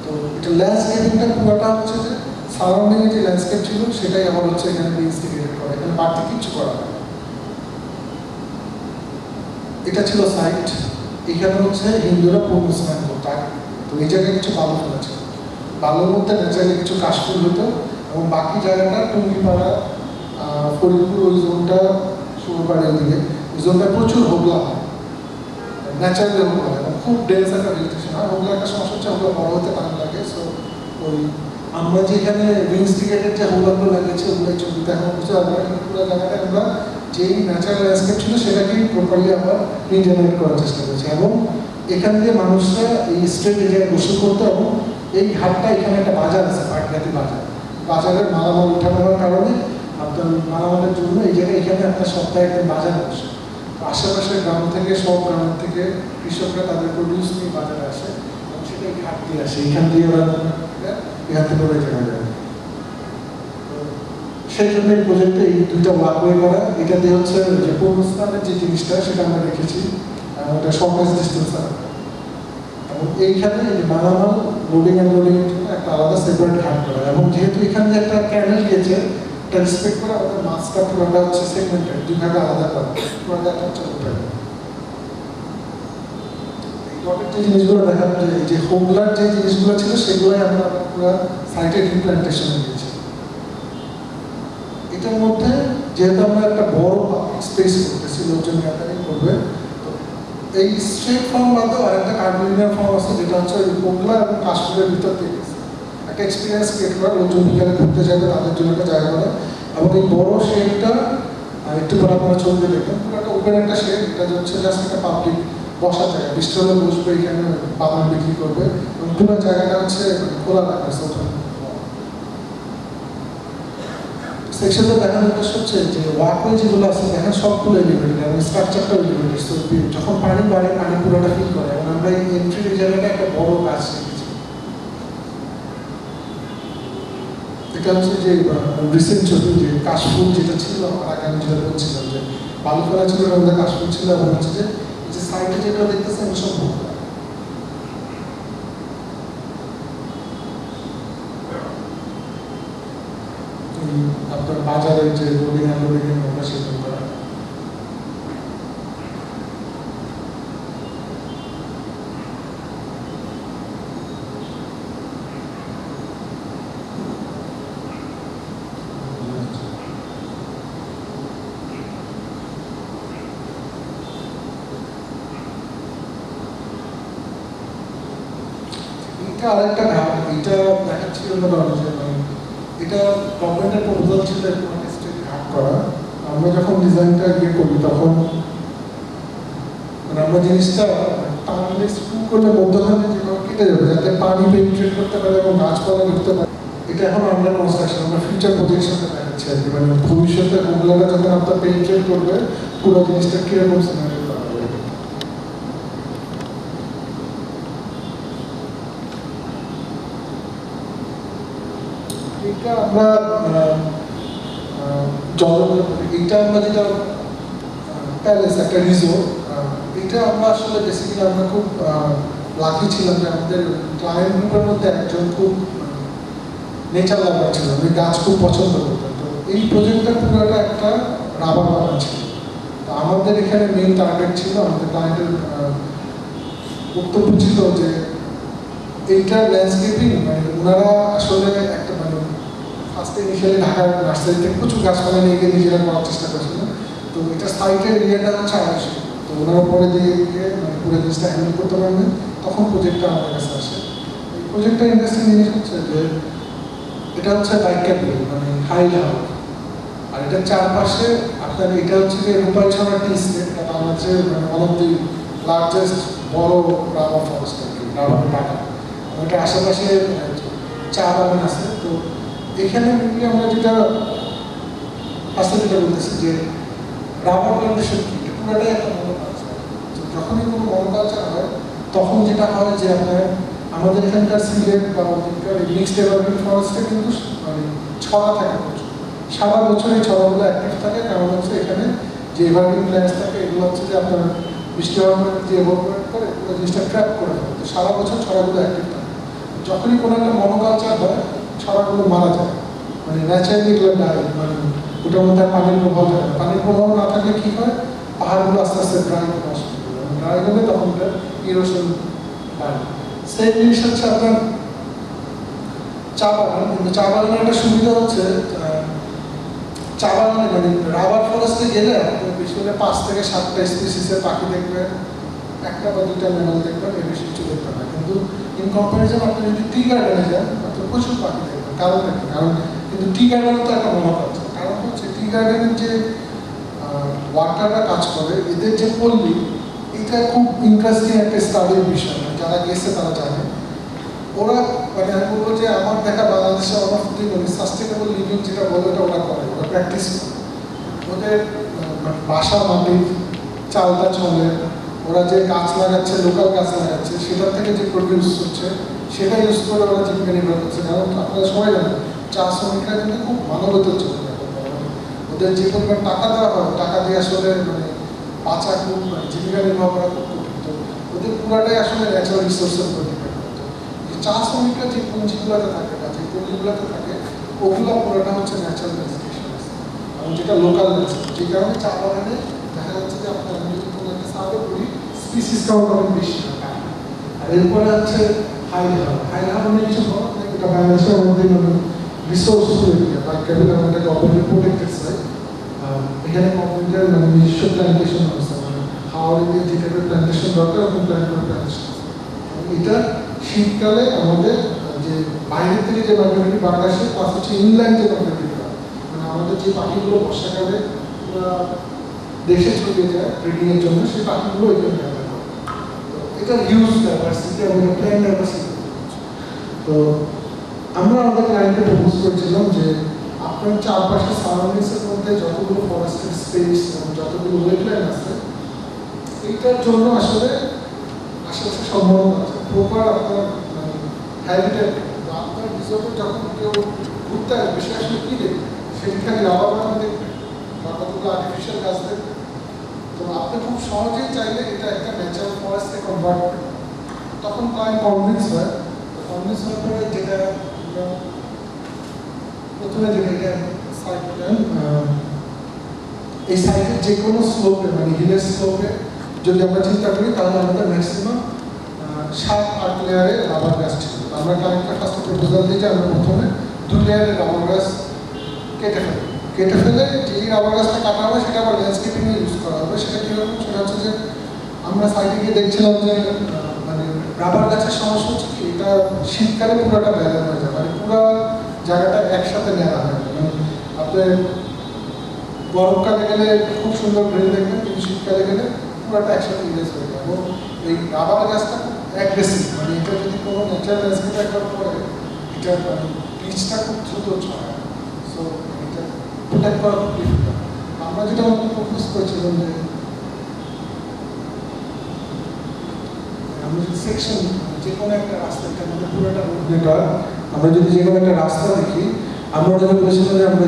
তো এটা ল্যান্ডস্কেপিংটা পুরোটা হচ্ছে যে সারাউন্ডিং যে ল্যান্ডস্কেপ ছিল সেটাই আমার হচ্ছে এখানে ইনস্টিগেটেড করা, এখানে বাড়তি কিচ্ছু করা হয়। এটা ছিল সাইট, এখানে হচ্ছে হিন্দুরা পূর্ণ স্নান করতো। তো এই জায়গায় কিছু বালু ফেলেছে, বালুর মধ্যে ন্যাচারালি কিছু কাশফুল হতো, এবং বাকি জায়গাটা টুঙ্গিপাড়া ফরিদপুর ওই জোনটা সুরবাড়ির দিকে ওই জোনটা প্রচুর হোগলা হয়, ন্যাচারালি হোগলা হয়, এবং খুব ডেন্স একটা ভেজিটেশন হয়। হোগলা একটা সমস্যা হচ্ছে হোগলা বড় হতে টাইম লাগে। সো ওই আমরা যে এখানে ইনস্টিগেটেড যে হোগলাগুলো লাগিয়েছি ওগুলো ছবিতে এখন বুঝতে পারবো না, কিন্তু পুরো জায়গাটা আমরা যেই ন্যাচারাল ল্যান্ডস্কেপ ছিল সেটাকেই প্রপারলি আমরা রিজেনারেট করার চেষ্টা করছি, এবং এখান দিয়ে মানুষরা এই স্ট্রেট এরিয়ায় গোসল করতো। এবং এই ঘাটটা এখানে একটা বাজার আছে, পাটগাতি বাজার, বাজারের মালামাল উঠানোর কারণে আপনার মালামালের জন্য এই জায়গায় এখানে আপনার সপ্তাহে একটা বাজার বসে। আশেপাশের গ্রাম থেকে সব গ্রামের থেকে কৃষকরা তাদের প্রডিউস নিয়ে বাজারে আসে, এবং সেটা এই ঘাট দিয়ে আসে, এইখান দিয়ে ওরা এখান থেকে ওরা কেনা যায়। সেই জন্য এই প্রজেক্টে এই দুইটা ওয়াকওয়ে করা, এটা দিয়ে হচ্ছে যে পূর্ণস্থানের যে জিনিসটা সেটা আমরা রেখেছি, ওটা শর্টেজ ডিস্টেন্স রাখা, এবং এইখানে এই মালামাল লোডিং অ্যান্ড লোডিং এর জন্য একটা আলাদা সেপারেট ঘাট করা, এবং যেহেতু এখানে যে একটা ক্যানেল গিয়েছে এটা রেসপেক্ট করে আমাদের মাছটা পুরোটা হচ্ছে সেগমেন্টেড, দুই ভাগে আলাদা করা, পুরোটা একটা ওপেন। যে জিনিসগুলো দেখানো যে হোগলার যে জিনিসগুলো ছিল সেগুলোই আমরা পুরো সাইটের ইমপ্ল্যান্টেশন দিয়েছি। এটার মধ্যে যেহেতু আমরা একটা বড় স্পেস করতেছি, লোকজন গ্যাদারিং করবে, তো এই স্ট্রেট ফর্ম বাদেও আরেকটা কার্ডিনাল ফর্ম আছে যেটা হচ্ছে হোগলা এবং কাশ্মীরের ভিতর দিয়ে একটা এক্সপিরিয়েন্স ক্রিয়েট করা, লোকজন বিকালে ঘুরতে যাবে তাদের জন্য একটা জায়গা বলে। এবং এই বড় শেডটা একটু পরে আপনারা ছবিতে দেখবেন, পুরো একটা ওপেন একটা শেড, এটা হচ্ছে জাস্ট একটা পাবলিক বসার জায়গা, বৃষ্টি হলে বসবে, এখানে বাগান বিক্রি করবে, এবং পুরো জায়গাটা হচ্ছে খোলা রাখবে। সেকশনটা দেখার উদ্দেশ্য হচ্ছে যে ওয়াকওয়ে যেগুলো আছে দেখেন সবগুলো এলিভেটেড, এবং স্ট্রাকচারটা এলিভেটেড। সো যখন পানি বাড়ে পানি পুরোটা ফিল করে, এবং আমরা এই এন্ট্রির জায়গাটা একটা বড় গাছ রেখেছি। এটা হচ্ছে যে রিসেন্ট ছবি, যে কাশফুল যেটা ছিল আগে আমি যেটা বলছিলাম যে বালু ফেলা ছিল, এবং কাশফুল ছিল, এবং হচ্ছে যে সাইডে যেটা দেখতেছেন সব আপনার বাজারের যে লোডিং আনলোডিং আমরা সেটা করা। এটা আরেকটা ঘাট, এটা দেখাচ্ছি এটা গভর্নমেন্টের প্রপোজাল ছিল একটা স্ট্রিট ঘাট করা। আমরা যখন ডিজাইনটা ইয়ে করি তখন আমরা জিনিসটা টানলে স্ক্রু করলে মধ্যখানে যেভাবে কেটে যাবে যাতে পানি পেনিট্রেট করতে পারে এবং গাছপালা ঢুকতে পারে। এটা এখন আন্ডার কনস্ট্রাকশন, আমরা ফিউচার প্রজেকশনটা দেখাচ্ছি আর কি, মানে ভবিষ্যতে ওগুলোটা যখন আপনার পেনিট্রেট করবে পুরো জিনিসটা কিরকম সিনারিও করা হবে। এটা আমরা এটা আমরা যেটা প্যালেস একটা রিসোর্ট, এটা আমরা আসলে বেসিক্যালি আমরা খুব লাকি ছিলাম যে আমাদের ক্লায়েন্ট গ্রুপের মধ্যে একজন খুব নেচার লাভার ছিল, উনি গাছ খুব পছন্দ করতেন। তো এই প্রজেক্টটা পুরোটা একটা রাবার বাগান ছিল। তো আমাদের এখানে মেইন টার্গেট ছিল, আমাদের ক্লায়েন্টের বক্তব্য ছিল যে এইটা ল্যান্ডস্কেপিং, মানে ওনারা আসলে একটা মানে ফার্স্টে ইনিশিয়ালি ঢাকার নার্সারি থেকে প্রচুর গাছপালা নিয়ে গিয়ে নিজেরা করার চেষ্টা করেছিলেন। তো এটা সাইটের এরিয়াটা হচ্ছে 250। তো ওনারা পরে দিয়ে মানে পুরো জিনিসটা হ্যান্ডেল করতে পারবেন, তখন প্রজেক্টটা আমাদের কাছে আসে। এই প্রজেক্টটা ইন্টারেস্টিং জিনিস হচ্ছে যে এটা হচ্ছে বাইক ক্যাপিটাল, মানে হাই হাওয়া। আর এটার চারপাশে আপনার এটা হচ্ছে যে রূপাইছড়া টি স্টেট, এটা বাংলাদেশের মানে ওয়ান অফ দি লার্জেস্ট বড় রাবার ফরেস্ট আর কি, রাবার বাগান। ওইটা আশেপাশে চা বাগান আছে। তো এখানে মেনলি আমরা যেটা আসলে যেটা বলতেছি যে রাবার প্লান্টেশন কি, পুরোটাই একটা মনোকালচার। যখনই কোনো মনোকালচার হয় তখন যেটা হয় যে আপনার আমাদের এখানকার সিলেট বা ওদিককার মিক্সড ডেভেলপমেন্ট ফরেস্টে কিন্তু মানে ছড়া থাকে প্রচুর, সারা বছর এই ছড়াগুলো অ্যাক্টিভ থাকে। কারণ হচ্ছে এখানে যে এভারগ্রিন প্ল্যান্টস থাকে এগুলো হচ্ছে যে আপনার বৃষ্টি হওয়ার যে এভোপরেট করে পুরো জিনিসটা ট্র্যাপ করে ফেলে। তো সারা বছর ছড়াগুলো অ্যাক্টিভ থাকে। যখনই কোনো একটা মনোকালচার হয় ছড়াগুলো মারা যায়, মানে ন্যাচারালি এগুলো ডায়, মানে ওটার মধ্যে পানির প্রভাব থাকে না। পানির প্রভাব না থাকলে কী হয়, পাহাড়গুলো আস্তে আস্তে ড্রাই হয়ে আসে, ড্রাই হলে তখন ওটা ইরোশন বাড়ে। সেই জিনিস হচ্ছে আপনার চা বাগান। কিন্তু চা বাগানের একটা সুবিধা হচ্ছে চা বাগানে মানে রাবার ফরেস্টে গেলে বেশি হলে 5 থেকে 7টা স্পিসিসের পাখি দেখবেন, 1টা বা 2টা ম্যামল দেখবেন, এর বেশি কিছু দেখবেন না। কিন্তু ইন কম্পারিজন আপনি যদি টি গার্ডেনে যান আপনি প্রচুর পাখি দেখবেন। কারণ দেখবেন, কারণ কিন্তু টি গার্ডেনও তো একটা মনোকালচার। কারণ হচ্ছে টি গার্ডেনের যে ওয়াটাররা কাজ করে, এদের যে পল্লী, এটা খুব ইন্টারেস্টিং একটা স্টাডির বিষয়। যারা গেছে তারা জানে। ওরা মানে আমি বলবো যে আমার দেখা বাংলাদেশে অনেক মানে সাস্টেনেবল লিভিং যেটা বলে ওটা ওরা করে, ওরা প্র্যাকটিস করে। ওদের বাসা মাটির চালটা চলে, ওরা যে গাছ লাগাচ্ছে, লোকাল গাছ লাগাচ্ছে, সেটার থেকে যে প্রডিউস হচ্ছে সেটা ইউজ করে ওরা জীবিকা নির্বাহ করছে। কারণ আপনারা সবাই জানেন চা শ্রমিকরা কিন্তু খুব মানবতার জন্য ওদের যে পরিমাণ টাকা দেওয়া হয়, টাকা দিয়ে আসলে মানে বাঁচা খুব জীবিকা নির্বাহ করা খুব কঠিন। তো ওদের পুরাটাই আসলে ন্যাচারাল রিসোর্সের উপর ডিপেন্ড করতো। চা শ্রমিকরা যে পুঁজিগুলোতে থাকে বা যে পল্লীগুলোতে থাকে ওগুলো পুরোটা হচ্ছে ন্যাচারাল ভেজিটেশন, এবং যেটা লোকাল ন্যাচার। যে কারণে চা বাগানে দেখা যাচ্ছে যে আপনার আমি যদি কোনো একটা সার্ভে করি স্পিসিস কাউন্ট অনেক বেশি হয়। আর এরপরে হচ্ছে হাই হাওয়া। হাই হাওয়া অনেক কিছু হয়, এটা বাংলাদেশের মধ্যে মানে রিসোর্স এরিয়া বা ক্যাপিটাল আমাদের গভর্নমেন্ট প্রোটেক্টেড সাইট। এখানে গভর্নমেন্টের মানে নিজস্ব প্ল্যান্টেশন আছে, মানে হাওয়ার এরিয়া যে টাইপের প্ল্যান্টেশন দরকার এবং প্ল্যান্টেশন। এটা শীতকালে আমাদের যে বাইরের থেকে যে মাইগ্রেটরি বার্ড আসে প্লাস হচ্ছে ইনল্যান্ড যে মাইগ্রেটরি বার্ড, মানে আমাদের যে পাখিগুলো বর্ষাকালে দেশে ছড়িয়ে যায় ব্রিডিংয়ের জন্য, সেই পাখিগুলো এখানে ব্যবহার করে। তো এটা হিউজ ডাইভার্সিটি এবং প্ল্যান্ট ডাইভার্সিটি। তো আমরা আমাদের ক্লায়েন্টকে প্রপোজ করেছিলাম যে আপনার চারপাশে সারাউন্ডিংসের মধ্যে যতগুলো ফরেস্টের স্পেস এবং যতগুলো ওয়েটল্যান্ড আছে এইটার জন্য আসলে আশেপাশে সম্ভাবনা আছে প্রপার আপনার হ্যাবিটেট। আপনার রিসোর্টে যখন কেউ ঘুরতে আসবে সে আসলে কী দেখবে, সেখানে রাবার বাগান দেখবে বা কতগুলো আর্টিফিশিয়াল গাছ দেখবে। তো আপনি খুব সহজেই চাইলে এটা একটা ন্যাচারাল ফরেস্টে কনভার্ট করতে পারেন। তখন ক্লায়েন্ট কনভিন্স হয়। কনভিন্স হওয়ার পরে যেটা প্রথমে যেটা এটা সাইট প্ল্যান, এই সাইটের যে কোনো স্লোপে মানে হিলের স্লোপে যদি আমরা চিন্তা করি তাহলে আমাদের ম্যাক্সিমাম 7-8 লেয়ারে রাবার গাছ ছিল। আমরা ক্লায়েন্টকে ফার্স্টে প্রপোজাল দিই যে আমরা প্রথমে 2 লেয়ারের রাবার গাছ কেটে ফেলে যেই রাবার গাছটা কাটা হবে সেটা আবার ল্যান্ডস্কেপিংয়ে ইউজ করা হবে। সেটা কীরকম, সেটা হচ্ছে যে আমরা সাইডে গিয়ে দেখছিলাম যে মানে রাবার গাছের সমস্যা হচ্ছে কি, এটা শীতকালে পুরোটা ব্যালেন্স হয়ে যায়, মানে পুরো জায়গাটা একসাথে নেওয়া হয়। মানে আপনি গরমকালে গেলে খুব সুন্দর গ্রিন দেখবেন, কিন্তু শীতকালে গেলে পুরোটা একসাথে ইরেজ হয়ে যায়। এবং এই রাবার গাছটা খুব অ্যাগ্রেসিভ, মানে এটা যদি কোনো ন্যাচারাল ল্যান্ডস্কেপ একবার পরে এটা মানে পিচটা খুব দ্রুত ছড়ায়। সো এটা প্রোটেক্ট করা খুব ডিফিকাল্ট। আমরা যেটা প্রপোজ করেছিলাম যে আমরা যদি সেকশন যে কোনো একটা রাস্তা, এটা আমাদের পুরোটা রোড নেটওয়ার্ক, আমরা যদি যে কোনো একটা রাস্তা দেখি আমরা ওটা বলেছিলাম যে আমরা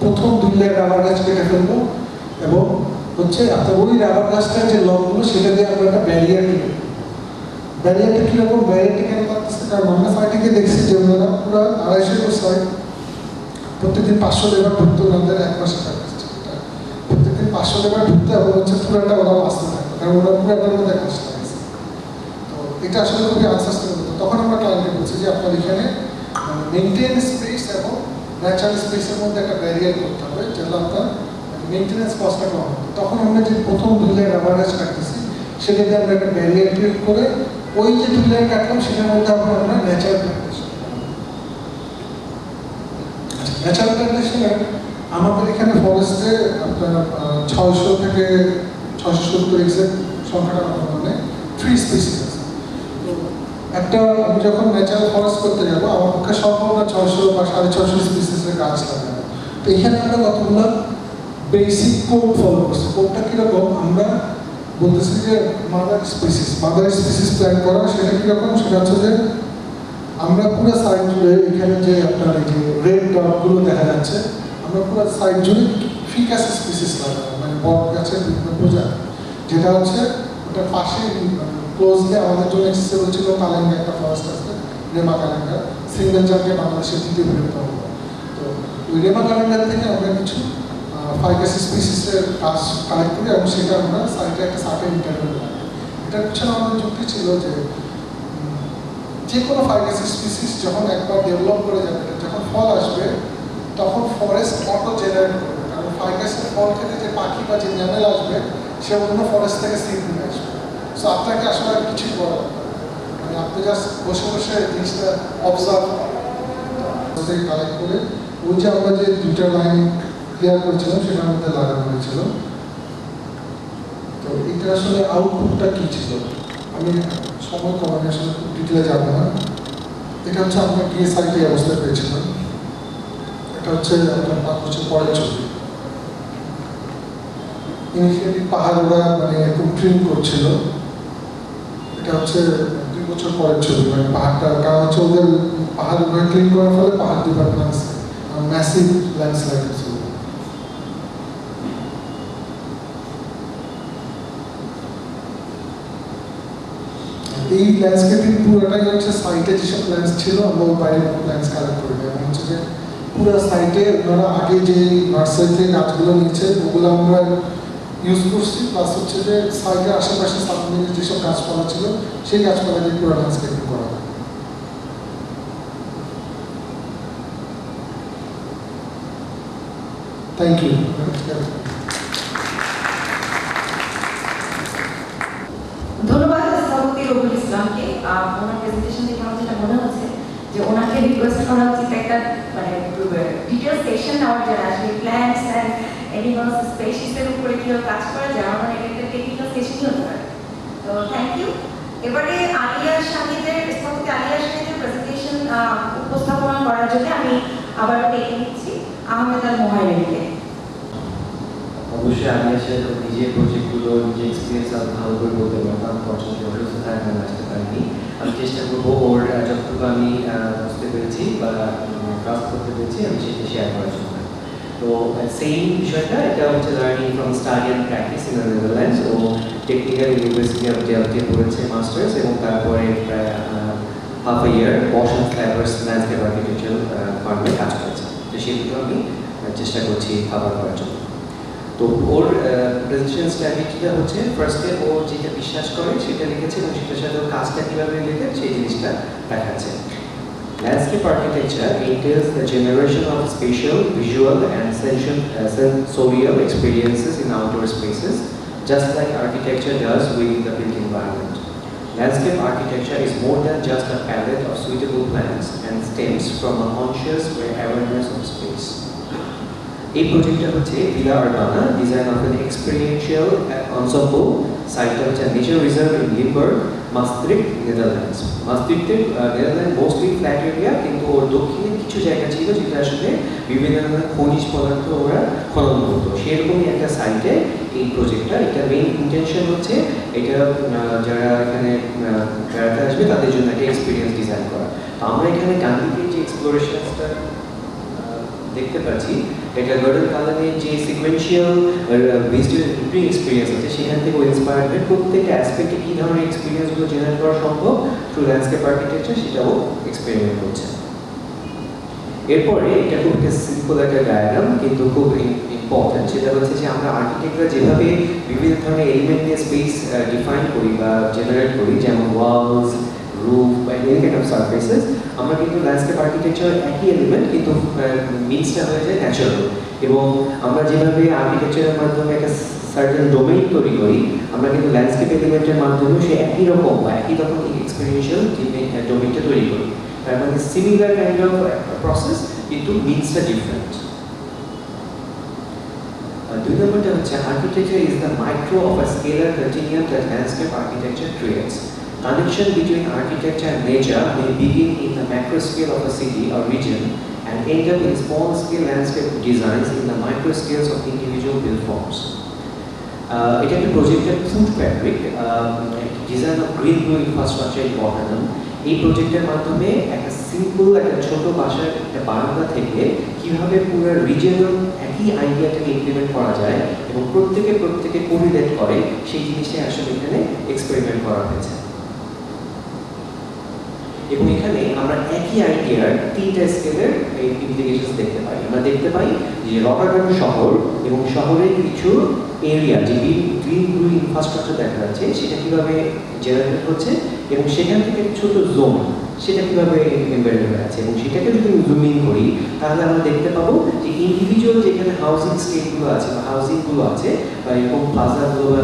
প্রথম 2 লেয়ার রাবার গাছ কেটে ফেলবো এবং হচ্ছে আপনার ওই রাবার গাছটার যে লংগুলো সেটা দিয়ে আমরা একটা ব্যারিয়ার কিনে। ব্যারিয়ারটা কীরকম, ব্যারিয়ারটা কেন লাগতেছে, কারণ আমরা সাইটে দেখছি যে ওনারা পুরো 250 সাইট প্রত্যেকদিন 500 লেবার ঢুকতে ওনাদের 1 মাসে থাকছে। প্রত্যেকদিন 500 লেবার ঢুকতে এবং হচ্ছে পুরোটা ওরা বাঁচতে থাকবে, কারণ ওরা পুরোটার মধ্যে কাজ লাগাইছে। তো এটা আসলে খুবই আনসাস্টেনেবল। তখন আমরা ক্লায়েন্টকে বলছি যে আপনার এখানে মেনটেন স্পেস এবং ন্যাচারাল স্পেসের মধ্যে একটা ব্যারিয়ার করতে হবে, যেটা আপনার মেনটেন্যান্স কস্টটা কম হতো। তখন আমরা যে প্রথম 2 লাইন রাবার গাছ কাটতেছি সেটাতে আমরা একটা ব্যারিয়ার ক্রিয়েট করে ওই যে 2 লাইন কাটলাম সেটার মধ্যে আমরা ন্যাচারাল প্ল্যান্টেশন। ন্যাচারাল প্ল্যান্টেশনে আমাদের এখানে ফরেস্টে আপনার 600 থেকে 670 এক্সাক্ট সংখ্যাটা মানে 3 স্পিসিস আছে। একটা আমি যখন ন্যাচারাল ফরেস্ট করতে যাবো আমার পক্ষে সম্ভব না 600 বা 650 স্পিসিসের গাছ লাগানো। তো এখানে আমরা কতগুলো বেসিক কোড ফলো করছি। কোডটা কীরকম, আমরা বলতেছি যে মাদার স্পিসিস প্ল্যান করা, সেটা কীরকম, সেটা হচ্ছে যে আমরা পুরো সাইড জুড়ে এখানে যে আপনার এই যে রেড ডটগুলো দেখা যাচ্ছে আমরা পুরো সাইড জুড়ে ফিকাস স্পিসিস লাগাবো, মানে বট গাছের বিভিন্ন প্রজাতি, যেটা হচ্ছে ওটার পাশে ক্লোজলি আমাদের জন্য এক্সেসিবল ছিল কালেঙ্গা একটা ফরেস্ট আছে, রেমা কালেঙ্গা, সিঙ্গেল জার্কে বাংলাদেশের 2য় বৃহত্তম। তো ওই রেমা কালেঙ্গার থেকে আমরা কিছু ফাইকাস স্পিসিসের গাছ কালেক্ট করি এবং সেটা আমরা সাইডে একটা সার্টেন ইন্টারভেল লাগাই। এটার পিছনে আমাদের যুক্তি ছিল যে কোনো ফাইকাস স্পিসিস যখন একবার ডেভেলপ করে যাবে, যখন ফল আসবে তখন ফরেস্ট অটো জেনারেট করবে, কারণ ফাইকাসের ফল খেতে যে পাখি বা যে ম্যামেল আসবে সে অন্য ফরেস্ট থেকে সিড নিয়ে আসবে। সো আপনাকে আসলে আর কিছুই করার মানে আপনি জাস্ট বসে বসে জিনিসটা অবজার্ভ থেকে কালেক্ট করে ওই যে আমরা যে 2টা লাইন ক্লিয়ার করেছিলাম সেটার মধ্যে লাগানো হয়েছিল। তো এটা আসলে আউটপুটটা কী ছিল আমি সময় কমানে আসলে খুব ডিটেলে যাবো না। এটা হচ্ছে আমরা গিয়ে সাইটে অবস্থায় পেয়েছিলাম। এটা হচ্ছে আপনার 5 বছর পরের ছবি। ইনিশিয়ালি পাহাড় ওরা মানে খুব ট্রিম করছিল। এটা হচ্ছে 2 বছর পরের ছবি, মানে পাহাড়টা কারণ হচ্ছে ওদের পাহাড় ওরা ক্লিন করার ফলে পাহাড় দুবার ম্যাসিভ ল্যান্ডস্লাইড হয়েছিল। এই ল্যান্ডস্কেপিং পুরোটাই হচ্ছে সাইটে যেসব প্ল্যান্স ছিল আমরা বাইরে প্ল্যান্স কালেক্ট করে দেয়, হচ্ছে যে পুরো সাইটে ওনারা আগে যে নার্সারি থেকে গাছগুলো নিচ্ছে ওগুলো আমরা ইউজ করছি, প্লাস হচ্ছে যে সাইটের আশেপাশে সামনে যেসব গাছপালা ছিল সেই গাছপালা দিয়ে পুরো ল্যান্ডস্কেপিং করা হয়। Thank you. ধন্যবাদ স্থপতি রবিউল ইসলামকে। ওনার প্রেজেন্টেশন দেখে আমার যেটা মনে হচ্ছে যে ওনাকে রিকোয়েস্ট করা উচিত একটা মানে ডিটেল সেশন নেওয়ার জন্য আসলে প্ল্যান্টস অ্যান্ড অ্যানিমালস স্পেসিসের উপরে কীভাবে কাজ করা যায়, আমার এটা একটা টেকনিক্যাল সেশনই হতে পারে। তো থ্যাংক ইউ। এবারে আলিয়া শাহিদের স্থপতি আলিয়া শাহিদের প্রেজেন্টেশন উপস্থাপনা করার জন্য আমি আবারও ডেকে নিচ্ছি আহমেদ আল মোহাইরিকে। অবশ্যই আমি এসে নিজের প্রজেক্টগুলো নিজের এক্সপিরিয়েন্স আরও ভালো করে বলতে পারতাম, পছন্দের অসুস্থ থাকার আসতে পারিনি। আমি চেষ্টা করবো ওর যতটুকু আমি বুঝতে পেরেছি বা গ্রাস্প করতে পেরেছি আমি সেটা শেয়ার করার জন্য। তো সেম বিষয়টা এটা হচ্ছে learning from study and practice in the Netherlands. ও টেকনিক্যাল ইউনিভার্সিটি অফ ডেলফটে পড়েছে মাস্টার্স এবং তারপরে প্রায় হাফ এ ইয়ার বসন ফ্লাইভার্স ল্যান্ডস্কেপ আর্কিটেকচার ফার্মে কাজ করেছে। তো সেই দুটো আমি চেষ্টা করছি খাবার করার জন্য। তো ওর প্রেজেন্টেশন স্ট্র্যাটেজিটা হচ্ছে ফার্স্টে ও যেটা বিশ্বাস করে সেটা লিখেছে এবং সেটার সাথে ওর কাজটা কীভাবে রিলেটেড সেই জিনিসটা দেখাচ্ছে। Landscape architecture entails the generation of spatial, visual and sensorial experiences in outdoor spaces, just like architecture does with the built environment. Landscape architecture is more than just a palette of suitable plants and stems from a conscious awareness of space. এই প্রজেক্টটা হচ্ছে Villa Urbana design of an experiential ensemble সাইটটা হচ্ছে nature reserve in Limburg, Maastricht, Netherlands. মাস্ত্রিক্টের Netherland mostly flat area, কিন্তু ওর দক্ষিণে কিছু জায়গা ছিল যেটা আসলে বিভিন্ন ধরনের খনিজ পদার্থ ওরা খনন করতো। সেরকমই একটা সাইটে এই প্রজেক্টটা, এটা মেইন ইন্টেনশন হচ্ছে এটা যারা এখানে বেড়াতে আসবে তাদের জন্য একটা এক্সপিরিয়েন্স ডিজাইন করা। তো আমরা এখানে গান্ধীকে যে এক্সপ্লোরেশনসটা দেখতে পাচ্ছি এটা গর্ডন কালানের যে সিকোয়েন্সিয়াল ভিজুয়াল ইম্প্রিং এক্সপিরিয়েন্স আছে সেখান থেকে ইন্সপায়ার্ড হয়ে প্রত্যেকটা অ্যাসপেক্টে কী ধরনের এক্সপিরিয়েন্সগুলো জেনারেট করা সম্ভব থ্রু ল্যান্ডস্কেপ আর্কিটেকচার সেটাও এক্সপেরিমেন্ট করছে। এরপরে এটা খুব একটা সিম্পল একটা ডায়াগ্রাম কিন্তু খুব ইম্পর্টেন্ট, সেটা হচ্ছে যে আমরা আর্কিটেক্টরা যেভাবে বিভিন্ন ধরনের এলিমেন্ট নিয়ে স্পেস ডিফাইন করি বা জেনারেট করি, যেমন ওয়ালস, রুফ বা এনি কাইন্ড অফ সারফেসেস, আমরা কিন্তু ল্যান্ডস্কেপ আর্কিটেকচার একই এলিমেন্ট কিন্তু মিক্সটা হয়ে যায় ন্যাচারাল। এবং আমরা যেভাবে আর্কিটেকচারের মাধ্যমে একটা সার্টেন ডোমেইন তৈরি করি, আমরা কিন্তু ল্যান্ডস্কেপ এলিমেন্টের মাধ্যমেও সে একই রকম বা একই রকম এক্সপেরিয়েন্সিয়াল ডোমেইনটা তৈরি করি। তার মানে সিমিলার কাইন্ড অফ প্রসেস, কিন্তু মিনসটা ডিফারেন্ট। দুই নম্বরটা হচ্ছে architecture is the micro of a scalar continuum that landscape architecture creates. Connection between architecture and nature may begin in the macro scale of a city or region and end up in small-scale landscape designs in the micro scales of individual built forms. এটা একটা প্রজেক্টের food fabric, design of green blue infrastructure in Waterdam. এই প্রজেক্টের মাধ্যমে একটা simple একটা ছোট বাসার একটা বারান্দা থেকে কিভাবে পুরো রিজিয়নাল একই আইডিয়াটাকে ইমপ্লিমেন্ট করা যায় এবং প্রত্যেকে কোরিলেট করে, সেই জিনিসটাই আসলে এখানে এক্সপেরিমেন্ট করা হয়েছে। এবং এখানে আমরা একই আইডিয়ার তিনটা স্কেলের ইমপ্লিকেশনস দেখতে পাই। আমরা দেখতে পাই যে রটারডাম শহর এবং শহরের কিছু এরিয়া যে গ্রিন ব্লু ইনফ্রাস্ট্রাকচার দেখা যাচ্ছে সেটা কীভাবে জেনারেট হচ্ছে এবং সেখান থেকে ছোট জোন সেটা কীভাবে এমবেডেড হয়ে আছে, এবং সেটাকে যদি জুমিং করি তাহলে আমরা দেখতে পাবো যে ইন্ডিভিজুয়াল যেখানে হাউজিং স্টেটগুলো আছে বা হাউজিংগুলো আছে বা এরকম প্লাজাগুলো বা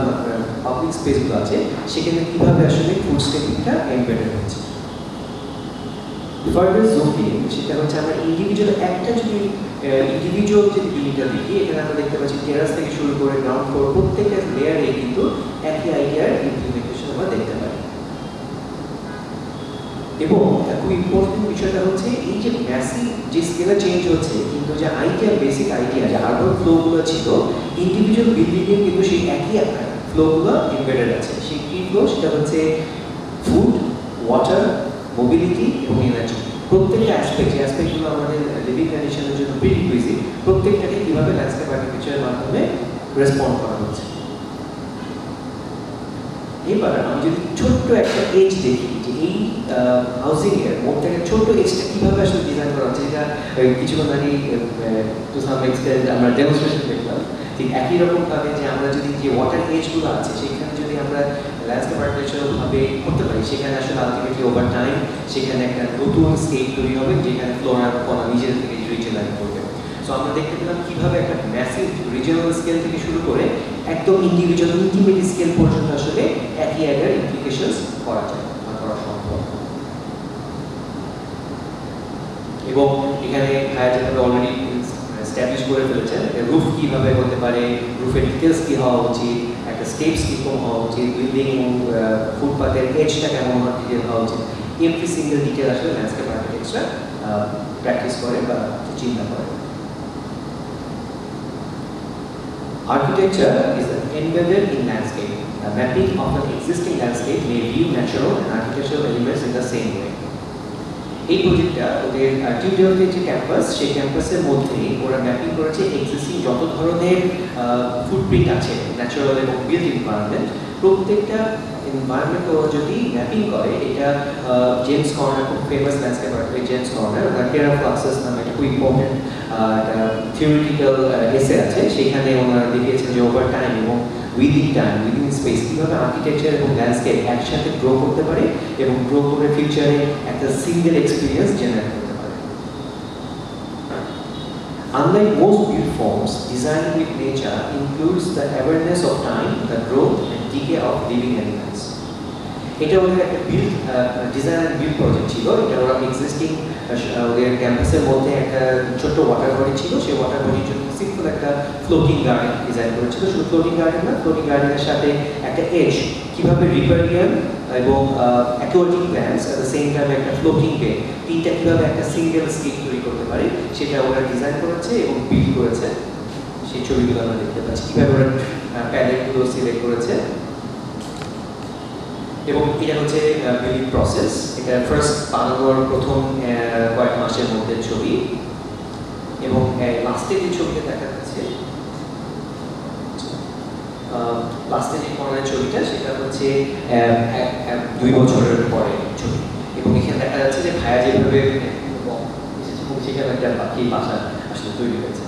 পাবলিক স্পেসগুলো আছে সেখানে কীভাবে আসলে ফুড স্টেপিংটা এমবেডেড হচ্ছে। ফার্দার জোনিং সেটা হচ্ছে আমরা ইন্ডিভিজুয়াল একটা যদি ইন্ডিভিজুয়াল যদি ইউনিটটা দেখি, এখানে আমরা দেখতে পাচ্ছি টেরাস থেকে শুরু করে গ্রাউন্ড ফ্লোর প্রত্যেকটা লেয়ারে কিন্তু একই আইডিয়ার ইমপ্লিমেন্টেশন আমরা দেখতে পাই। এবং খুব ইম্পর্টেন্ট বিষয়টা হচ্ছে এই যে ম্যাসিভ যে স্কেলে চেঞ্জ হচ্ছে, কিন্তু যে আইডিয়া বেসিক আইডিয়া যে আরবান ফ্লোগুলো ছিল ইন্ডিভিজুয়াল বিল্ডিংয়ে কিন্তু সেই একই ফ্লোগুলো এমবেডেড আছে। সেই কী ফ্লো সেটা হচ্ছে ফুড, ওয়াটার, মোবিলিটি এবং এনার্জি। প্রত্যেকটা অ্যাসপেক্ট, যে অ্যাসপেক্টগুলো আমাদের লিভিং কন্ডিশনের জন্য প্রিরিকুইজিট, প্রত্যেকটাকে কীভাবে ল্যান্ডস্কেপ আর্কিটেকচারের মাধ্যমে রেসপন্ড করা হচ্ছে। এবার আমি যদি ছোট্ট একটা এজ দেখি যে এই হাউজিংয়ের মধ্যে একটা ছোট্ট এজটা কীভাবে আসলে ডিজাইন করা হচ্ছে, এটা কিছুক্ষণ আগে টু সাম এক্সটেন্ট আমরা ডেমনস্ট্রেশন দেখলাম। ঠিক একই রকমভাবে যে আমরা যদি যে ওয়াটার এজগুলো আছে সেখানে যদি আমরা ল্যান্ডস্কেপ আর্কিটেকচারালভাবে করতে পারি, সেখানে আসলে আলটিমেটলি ওভার টাইম সেখানে একটা নতুন স্কেপ তৈরি হবে যেখানে ফ্লোরা ফনা নিজের থেকে রিজেনারেট করবে। সো আমরা দেখতে পেলাম কীভাবে একটা ম্যাসিভ রিজিওনাল স্কেল থেকে শুরু করে একদম ইন্ডিভিজুয়াল ইন্টিমেট স্কেল পর্যন্ত আসলে একই আইডিয়ার ইমপ্লিকেশনস করা যায় বা করা সম্ভব। এবং এখানে ভাইয়া যেভাবে অলরেডি এস্টাবলিশ করে ফেলেছেন রুফ কীভাবে হতে পারে, রুফের ডিটেলস কী হওয়া উচিত, একটা স্টেপস কীরকম হওয়া উচিত, বিল্ডিং এবং ফুটপাথের এজটা কেমন ডিটেল হওয়া উচিত, এভরি সিঙ্গেল ডিটেল আসলে ল্যান্ডস্কেপ আর্কিটেকচার প্র্যাকটিস করে বা চিন্তা করে। Architecture is embedded in landscape. The mapping of an existing landscape may view natural and architectural elements in the same way. এই প্রজেক্টটা ওদের টিউটোরিয়ালের যে ক্যাম্পাস, সেই ক্যাম্পাসের মধ্যেই ওরা ম্যাপিং করেছে এক্সিস্টিং যত ধরনের ফুটপ্রিন্ট আছে ন্যাচারাল এবং বিল্ট এনভায়রনমেন্ট, প্রত্যেকটা এনভায়রনমেন্ট ওরা যদি ম্যাপিং করে, এটা জেমস কর্নার খুব famous landscape architect James Corner, ওনার টেরা ফ্লাক্সাস নামে একটা খুব ইম্পর্টেন্ট থিওরিটিক্যাল এসে আছে, সেখানে ওনারা দেখিয়েছেন যে ওভার টাইম এবং উইদিন টাইম উইদিন স্পেস কীভাবে আর্কিটেকচার এবং ল্যান্ডস্কেপ একসাথে গ্রো করতে পারে এবং গ্রো করে ফিউচারে একটা সিঙ্গেল এক্সপিরিয়েন্স জেনারেট করতে পারে। Unlike most built forms, designing with nature includes the awareness of time, the growth and decay of living elements. এটা ওদের একটা build design and build project ছিল। এটা ওরা এক্সিস্টিং ওদের ক্যাম্পাসের মধ্যে একটা ছোট্ট ওয়াটার বডি ছিল, সেই ওয়াটার বডির জন্য সিম্পল একটা ফ্লোটিং গার্ডেন ডিজাইন করেছিল। শুধু ফ্লোটিং গার্ডেন না, ফ্লোটিং গার্ডেনের সাথে একটা এজ কীভাবে রিপারিয়ান এবং aquatic plants at the same time একটা ফ্লোটিং বে, তিনটা কীভাবে একটা সিঙ্গেল স্কেপ তৈরি করতে পারে সেটা ওরা ডিজাইন করেছে এবং বিল্ড করেছে। সেই ছবিগুলো আমরা দেখতে পাচ্ছি কীভাবে ওরা প্যালেটগুলো সিলেক্ট করেছে। এবং এটা হচ্ছে বিল্ডিং প্রসেস, এটা ফার্স্ট বানানোর প্রথম কয়েক মাসের মধ্যে ছবি, এবং লাস্টে যে ছবিটা দেখা যাচ্ছে, লাস্টে যে কর্নারের ছবিটা সেটা হচ্ছে 2 বছরের পরে ছবি। এবং এখানে দেখা যাচ্ছে যে ভাইয়া যেভাবে সেখানে একটা বাকি বাসা আসলে তৈরি হয়েছে।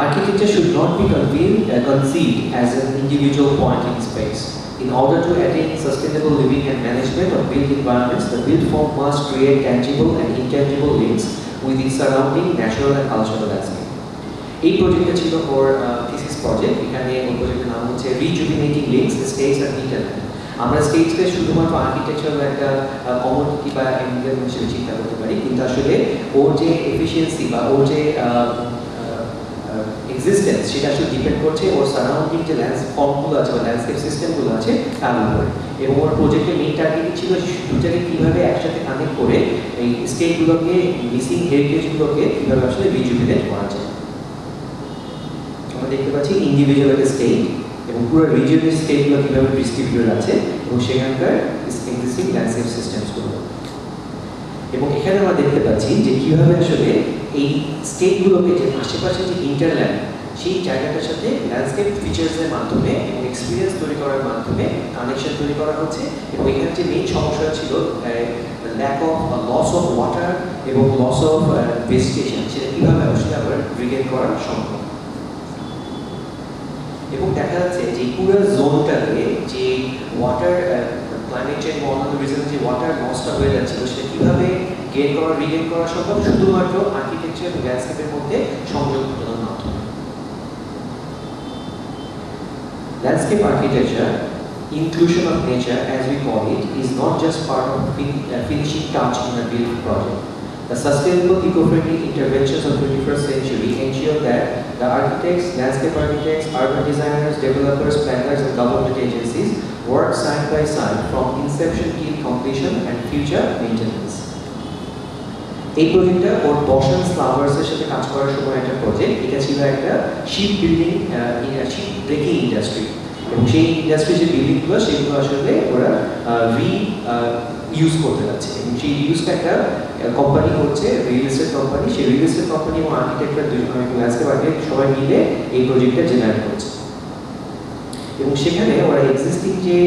Architecture should not be conceived as an individual point in space. In order to attain sustainable living and management of built environments, the built form must create tangible and intangible links with its surrounding natural and cultural landscape. এই প্রজেক্টটা ছিল ওর thesis project. এখানে ওর প্রজেক্টের নাম হচ্ছে রিজুভিনেটিং links states and internet. আমরা স্টেটসকে শুধুমাত্র architectural একটা কমোডিটি বা এমব্লেম হিসেবে চিন্তা করতে পারি, কিন্তু আসলে ওর যে এফিসিয়েন্সি বা ওর যে এক্সিস্টেন্স সেটা আসলে ডিপেন্ড করছে ওর সারাউন্ডিং যে ফর্মগুলো আছে বা ল্যান্ডস্কেপ সিস্টেমগুলো আছে তার উপরে। এবং ওর প্রজেক্টের মেইন টার্গেট ছিল দুটাকে কীভাবে একসাথে কানেক্ট করে এই স্টেটগুলোকে, মিসিং হেরিটেজগুলোকে কীভাবে আসলে রিজুভিনেট করা যায়। আমরা দেখতে পাচ্ছি ইন্ডিভিজুয়াল একটা স্টেট এবং পুরো রিজিয়নের স্টেটগুলো কীভাবে ডিস্ট্রিবিউটেড আছে এবং সেখানকার এক্সিস্টিং ল্যান্ডস্কেপ সিস্টেমসগুলো। এবং এখানে আমরা দেখতে পাচ্ছি যে কীভাবে আসলে এই স্টেটগুলোকে যে আশেপাশে যে ইন্টারল্যান্ড সেই জায়গাটার সাথে ল্যান্ডস্কেপ ফিচার্সের মাধ্যমে এবং এক্সপিরিয়েন্স তৈরি করার মাধ্যমে কানেকশন তৈরি করা হচ্ছে। এবং এখানে যে মেইন সমস্যা ছিল lack of loss of water এবং লস অফ ভেজিটেশন, সেটা কীভাবে আসলে আবার রিগেন করা সম্ভব। এবং দেখা যাচ্ছে যে পুরো জোনটাকে যে ওয়াটার ক্লাইমেট চেঞ্জ বা অন্যান্য রিজনে যে ওয়াটার লসটা হয়ে যাচ্ছিল সেটা কীভাবে গেন করা, রিগেন করা সম্ভব শুধুমাত্র আর্কিটেকচার এবং ল্যান্ডস্কেপের মধ্যে সংযোগ ঘটানোর মাধ্যমে। Landscape architecture, inclusion of nature as we call it, is not just part of finishing touch in a built project. The sustainable eco-friendly interventions of 21st century ensure that the architects, landscape architects, urban designers, developers, planners and government agencies work side by side from inception till completion and future maintenance. এই প্রজেক্টটা ওর বসান স্লাভার্সের সাথে কাজ করার সময় একটা project. এটা ছিল একটা ship building, ship breaking industry. এবং সেই ইন্ডাস্ট্রি যে বিল্ডিংগুলো সেগুলো আসলে ওরা ইউজ করতে যাচ্ছে। এবং সেই ইউজটা একটা কোম্পানি হচ্ছে রিয়েল এস্টেট কোম্পানি। সেই রিয়েল এস্টেট কোম্পানি এবং আর্কিটেক্টরা ল্যান্ডস্কেপ আর্কিটেক্ট সবাই মিলে এই প্রজেক্টটা জেনারেট করছে। এবং সেখানে ওরা এক্সিস্টিং যে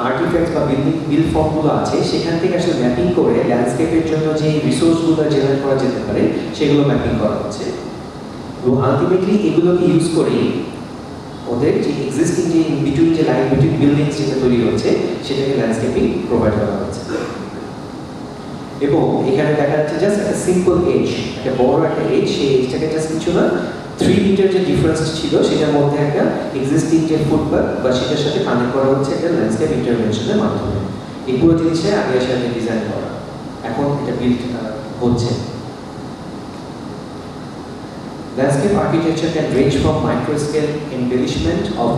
আর্টিফ্যাক্টস বা বিল্ড ফর্মগুলো আছে সেখান থেকে আসলে ম্যাপিং করে ল্যান্ডস্কেপের জন্য যে রিসোর্সগুলো জেনারেট করা যেতে পারে সেগুলো ম্যাপিং করা হচ্ছে। এবং আলটিমেটলি এগুলোকে ইউজ করে ওদের যে এক্সিস্টিং যে বিটুইন যে লাইন বিটুইন বিল্ডিংস যেটা তৈরি হচ্ছে সেটাকে ল্যান্ডস্কেপিং প্রোভাইড করা হচ্ছে। এবং এখানে দেখা যাচ্ছে জাস্ট একটা সিম্পল এজ, একটা বড় একটা এজ, সেই এজটাকে জাস্ট কিছু না 3 মিটার যে ডিফারেন্স ছিল সেটার মধ্যে একটা এক্সিস্টিং যে ফুটপাথ বা সেটার সাথে কানেক্ট করা হচ্ছে একটা ল্যান্ডস্কেপ ইন্টারভেনশনের মাধ্যমে। এই পুরো জিনিসটা আগে সামনে ডিজাইন করা, এখন এটা বিল্ড হচ্ছে। Landscape architecture can range from micro-scale embellishment of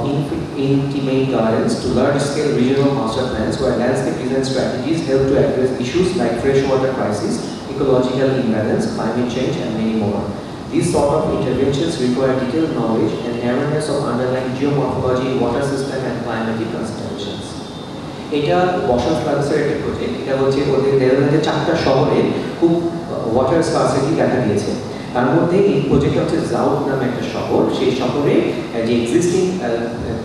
intimate gardens to large-scale regional master plans, where landscape design strategies help to address issues like freshwater crisis, ecological imbalance, climate change, and many more. These sort of interventions require detailed knowledge and awareness of underlying geomorphology, water system, and climatic considerations. এটা বসান ফ্লাক্সের একটা project. এটা হচ্ছে ওদের নেদারল্যান্ডের 4টা শহরে খুব ওয়াটার স্কার্সিটি দেখা দিয়েছে। তার মধ্যে এই প্রজেক্টটা হচ্ছে জাউট নামে একটা শহর। সেই শহরে যে এক্সিস্টিং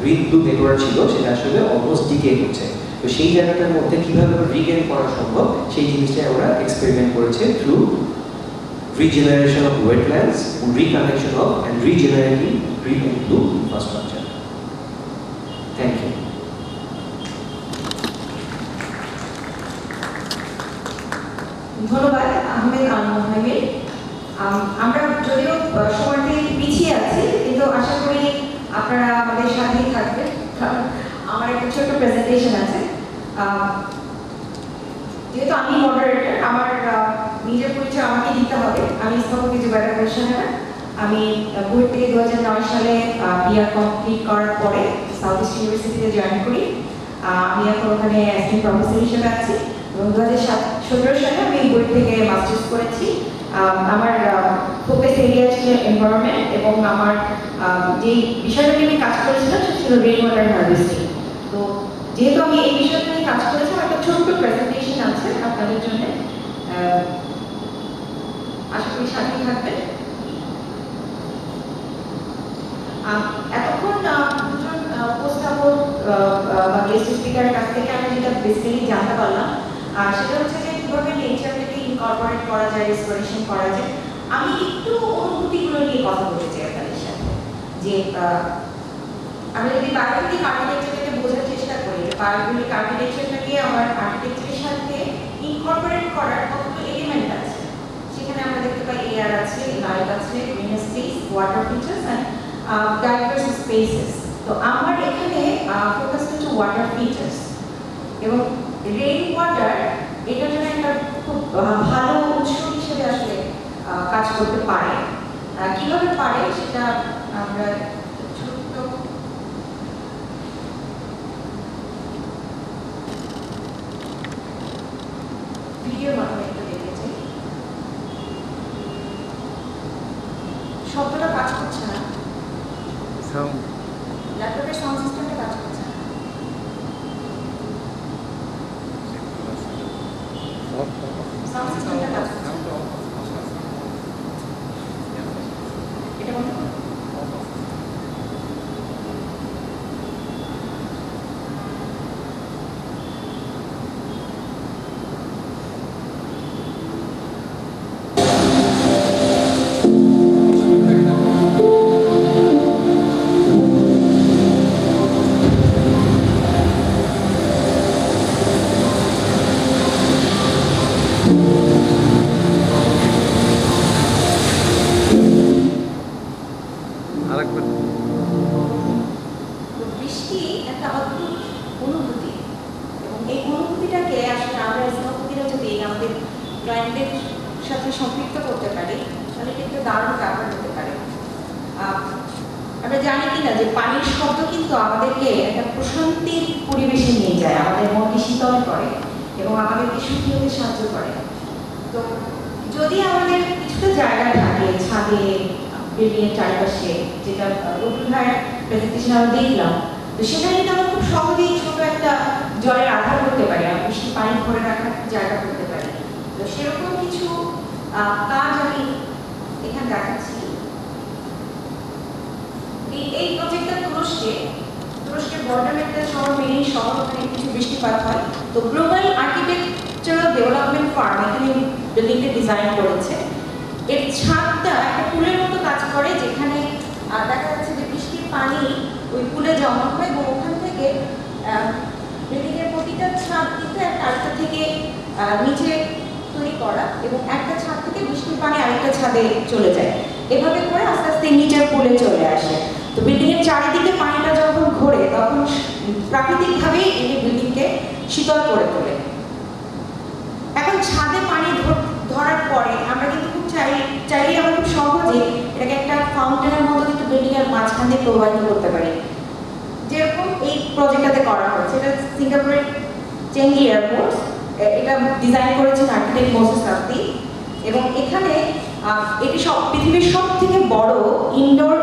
গ্রিন ব্লু নেটওয়ার্ক ছিল সেটা আসলে অলমোস্ট ডিকে হচ্ছে। তো সেই জায়গাটার মধ্যে কীভাবে রিগেন করা সম্ভব সেই জিনিসটা ওরা এক্সপেরিমেন্ট করেছে through regeneration of wetlands, reconnection of and regenerating green and blue infrastructure. Thank you. ধন্যবাদ আহমেদ আল-মোহাইমির। আমরা যদিও সময়টি পিছিয়ে আছি, কিন্তু আশা করি আপনারা আমাদের সাথেই থাকবেন, কারণ আমার একটা ছোট্ট প্রেজেন্টেশন আছে। যেহেতু আমি মডারেটর, আমার নিজের পরিচয় আমাকে দিতে হবে। আমি স্থপতি জুবাইদা হোসেনা। আমি বুয়েট থেকে 2009 সালে বিআর কমপ্লিট করার পরে সাউথ ইস্ট ইউনিভার্সিটিতে জয়েন করি। আমি এখন ওখানে অ্যাসিস্ট্যান্ট প্রফেসর হিসেবে আছি এবং 2017 সালে আমি বুয়েট থেকে মাস্টার্স করেছি। আমার ফোকাস এরিয়া ছিল এনভায়রনমেন্ট এবং আমার যে বিষয়টা নিয়ে আমি কাজ করেছিলাম সেটা ছিল রেইন ওয়াটার হারভেস্টিং। তো যেহেতু আমি এই বিষয়টা নিয়ে কাজ করেছি, আমার একটা ছোট্ট প্রেজেন্টেশন আছে আপনাদের জন্য। আশা করি সাথে থাকবেন। এতক্ষণ দুজন উপস্থাপক বা গেস্ট স্পিকারের কাছ থেকে আমি যেটা বেসিক্যালি জানতে পারলাম সেটা হচ্ছে যে কীভাবে নেচারটাকে ইনকর্পোরেট করা যায়, রেস্টোরেশন করা যায়। আমি একটু অনুভূতিগুলো নিয়ে কথা বলতে চাই আপনাদের সাথে। যে আমি যদি পারফেক্টলি আর্কিটেকচারটাকে বোঝার চেষ্টা করি, যে পারফেক্টলি আর্কিটেকচারটাকে আমার আর্কিটেকচারের সাথে ইনকর্পোরেট করার কতগুলো এলিমেন্ট আছে। সেখানে আমরা দেখতে পাই এয়ার আছে, লাইট আছে, green space, water features and diverse spaces. তো আমার এখানে ফোকাস হচ্ছে ওয়াটার ফিচার্স এবং রেইন ওয়াটার এটার জন্য একটা খুব ভালো উৎস হিসেবে আসলে কাজ করতে পারে। কিভাবে পারে সেটা আমরা ছোট্ট ভিডিওর মাধ্যমে একটু দেখেছি। শব্দটা কাজ করছে না, ল্যাপটপের সাউন্ড সিস্টেমটা কাজ করছে না। সাউন্ড সিস্টেমটা কাজ করছে না। এটা বন্ধ করো। তো বৃষ্টি একটা অদ্ভুত অনুভূতি এবং এই অনুভূতিটাকে আসলে আমরা স্থপতিরা যদি আমাদের ক্লায়েন্টের সাথে সম্পৃক্ত করতে পারি তাহলে এটা একটা দারুণ ব্যাপার হতে পারে। আমরা জানি কিনা যে পানির শব্দ কিন্তু আমাদেরকে একটা প্রশান্তির পরিবেশে নিয়ে যায়, আমাদের মনকে শীতল করে এবং আমাদেরকে সুখী হতে সাহায্য করে। তো যদি আমাদের কিছুটা জায়গা থাকে ছাদে, বিল্ডিংয়ের চারপাশে, যেটা রবীন্দ্র ভাইয়ের প্রেজেন্টেশন আমরা দেখলাম, তো সেটা কিন্তু আমরা খুব সহজেই ছোট একটা জলের আধার করতে পারি, আমরা বৃষ্টি পানি ধরে রাখার জায়গা করতে পারি। তো সেরকম কিছু কাজ আমি এখানে দেখাচ্ছি। এই প্রজেক্টটা তুরস্কের বর্ডার একটা শহর, মেরিন শহর, ওখানে কিছু বৃষ্টিপাত হয়। তো গ্লোবাল আর্কিটেকচারাল ডেভেলপমেন্ট ফার্ম এখানে বিল্ডিংটা ডিজাইন করেছে। এর ছাদটা একটা পুলের মতো কাজ করে, যেখানে দেখা যাচ্ছে যে বৃষ্টির পানি ওই পুলে জমা হয় এবং ওখান থেকে বিল্ডিংয়ের প্রতিটা ছাদ কিন্তু একটা আরেকটা থেকে নিচে তৈরি করা এবং একটা ছাদ থেকে বৃষ্টির পানি আরেকটা ছাদে চলে যায়। এভাবে করে আস্তে আস্তে নিচের পুলে চলে আসে। তো বিল্ডিংয়ের চারিদিকে পানিটা যখন ঘোরে তখন প্রাকৃতিকভাবেই এই বিল্ডিংকে শীতল করে তোলে। এখন ছাদে পানি ধরার পরে আমরা কিন্তু খুব চাইলেই আমরা খুব সহজে এটাকে একটা ফাউন্টেনের মতো কিন্তু বিল্ডিংয়ের মাঝখান দিয়ে প্রবাহিত করতে পারি, যেরকম এই প্রজেক্টটাতে করা হয়েছে। এটা সিঙ্গাপুরের চেঙ্গি এয়ারপোর্ট, এটা ডিজাইন করেছেন আর্কিটেক্ট মোসেস রাফতি এবং এখানে এটি পৃথিবীর সব থেকে বড় ইনডোর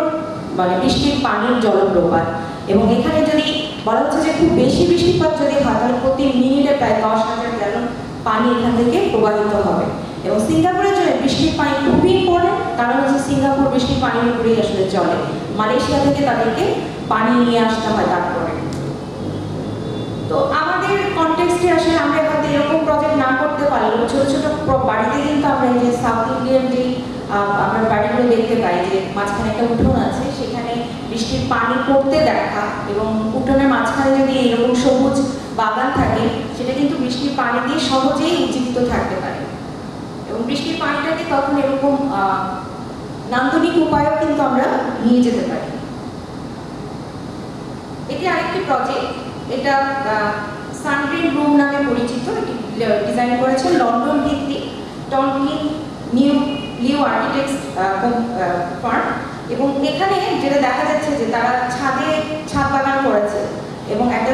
মানে বৃষ্টির পানির জলপ্রপাত এবং এখানে যদি বলা হচ্ছে যে খুব বেশি বৃষ্টিপাত যদি হয় তাহলে প্রতি মিনিটে প্রায় 10,000 গ্যালন পানি এখান থেকে প্রবাহিত হবে। এবং সিঙ্গাপুরের জন্য বৃষ্টির পানি খুবই ইম্পর্টেন্ট, কারণ হচ্ছে সিঙ্গাপুর বৃষ্টির পানির উপরেই আসলে চলে, মালয়েশিয়া থেকে তাদেরকে পানি নিয়ে আসতে হয় তারপরে। তো আমাদের কনটেক্সটে আসলে আমরা হয়তো এরকম প্রজেক্ট না করতে পারলেও ছোট ছোট বাড়িতে কিন্তু আমরা এই যে সাউথ ইন্ডিয়ান যে আমরা বাড়িগুলো দেখতে পাই যে মাঝখানে একটা উঠোন আছে, সেখানে বৃষ্টির পানি পড়তে দেখা এবং উঠোনের মাঝখানে যদি এরকম সবুজ বাগান থাকে সেটা কিন্তু বৃষ্টির পানি দিয়ে সহজেই উজ্জীবিত থাকতে পারে এবং বৃষ্টির পানিটাকে তখন এরকম নান্দনিক উপায়ও কিন্তু আমরা নিয়ে যেতে পারি। এটি আরেকটি প্রজেক্ট, এটা সানগ্রিন রুম নামে পরিচিত। এটি ডিজাইন করেছে লন্ডন ভিত্তিক টনকিন লিও আর্কিটেক্টস ফার্ম এবং এখানে যেটা দেখা যাচ্ছে যে তারা ছাদ বাগান করেছে এবং একটা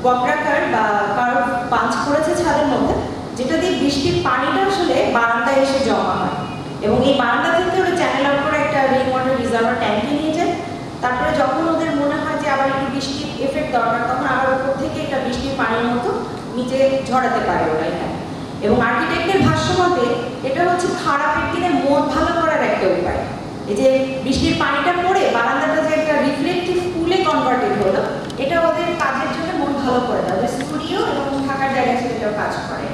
বক্রাকার বা কার্ভ পাঁচ করেছে ছাদের মধ্যে, যেটা দিয়ে বৃষ্টির পানিটা আসলে বারান্দায় এসে জমা হয় এবং এই বারান্দা থেকে ওরা চ্যানেল আউট করে একটা রেইন ওয়াটার রিজার্ভার ট্যাঙ্কে নিয়ে যায়। তারপরে যখন ওদের মনে হয় যে আবার একটু বৃষ্টির এফেক্ট দরকার তখন আবার উপর থেকে একটা বৃষ্টির পানির মতো নিচে ঝরাতে পারে ওরা এখানে। এবং আর্কিটেক্টের ভাষ্য মতে এটা হচ্ছে খারাপের দিনে মন ভালো করার একটা উপায়। এই যে বৃষ্টির পানিটা পড়ে বারান্দাটা যে একটা রিফ্লেক্টিভ পুলে কনভার্টেড হলো, এটা ওদের কাজের জন্য মন ভালো করে দেয়, ওদের স্টুডিও এবং থাকার জায়গা ছিল এটাও কাজ করে।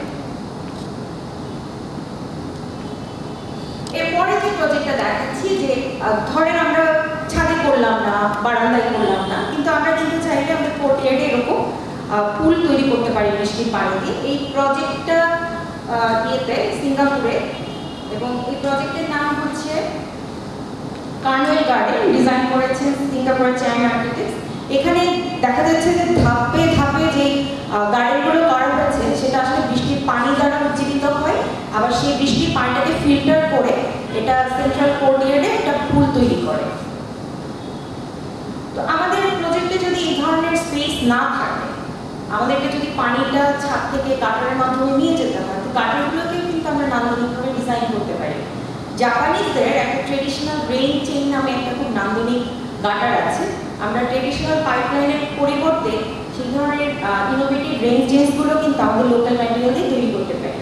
এরপরে যে প্রজেক্টটা দেখাচ্ছি যে ধরেন আমরা ছাদে করলাম না, বারান্দায় করলাম না, কিন্তু আমরা কিন্তু চাইলে আমাদের কোর্টইয়ার্ডে এরকম পুল তৈরি করতে পারি বৃষ্টির পানি দিয়ে। এই প্রজেক্টটা ইয়েতে সিঙ্গাপুরে এবং এই প্রজেক্টের নাম হচ্ছে কার্নুয়েল গার্ডেন, ডিজাইন করেছেন সিঙ্গাপুরের চ্যাং আর্কিটেক্টস। এখানে দেখা যাচ্ছে যে ধাপে ধাপে যে গার্ডেনগুলো করা হয়েছে সেটা আসলে বৃষ্টির পানি দ্বারা উজ্জীবিত হয়, আবার সেই বৃষ্টির পানিটাকে ফিল্টার করে এটা সেন্ট্রাল কোর্টিয়ারে একটা পুল তৈরি করে। তো আমাদের প্রজেক্টে যদি এই ধরনের স্পেস না থাকে, আমাদেরকে যদি পানিটা ছাদ থেকে গাটারের মাধ্যমে নিয়ে যেতে হয়, তো গাটারগুলোকেও কিন্তু আমরা নান্দনিকভাবে ডিজাইন করতে পারি। জাপানিজদের একটা ট্রেডিশনাল রেইন চেইন নামে একটা খুব নান্দনিক গাটার আছে। আমরা ট্রেডিশনাল পাইপলাইনের পরিবর্তে সেই ধরনের ইনোভেটিভ রেইন চেইনগুলো কিন্তু আমাদের লোকাল ম্যাটেরিয়াল দিয়ে তৈরি করতে পারি।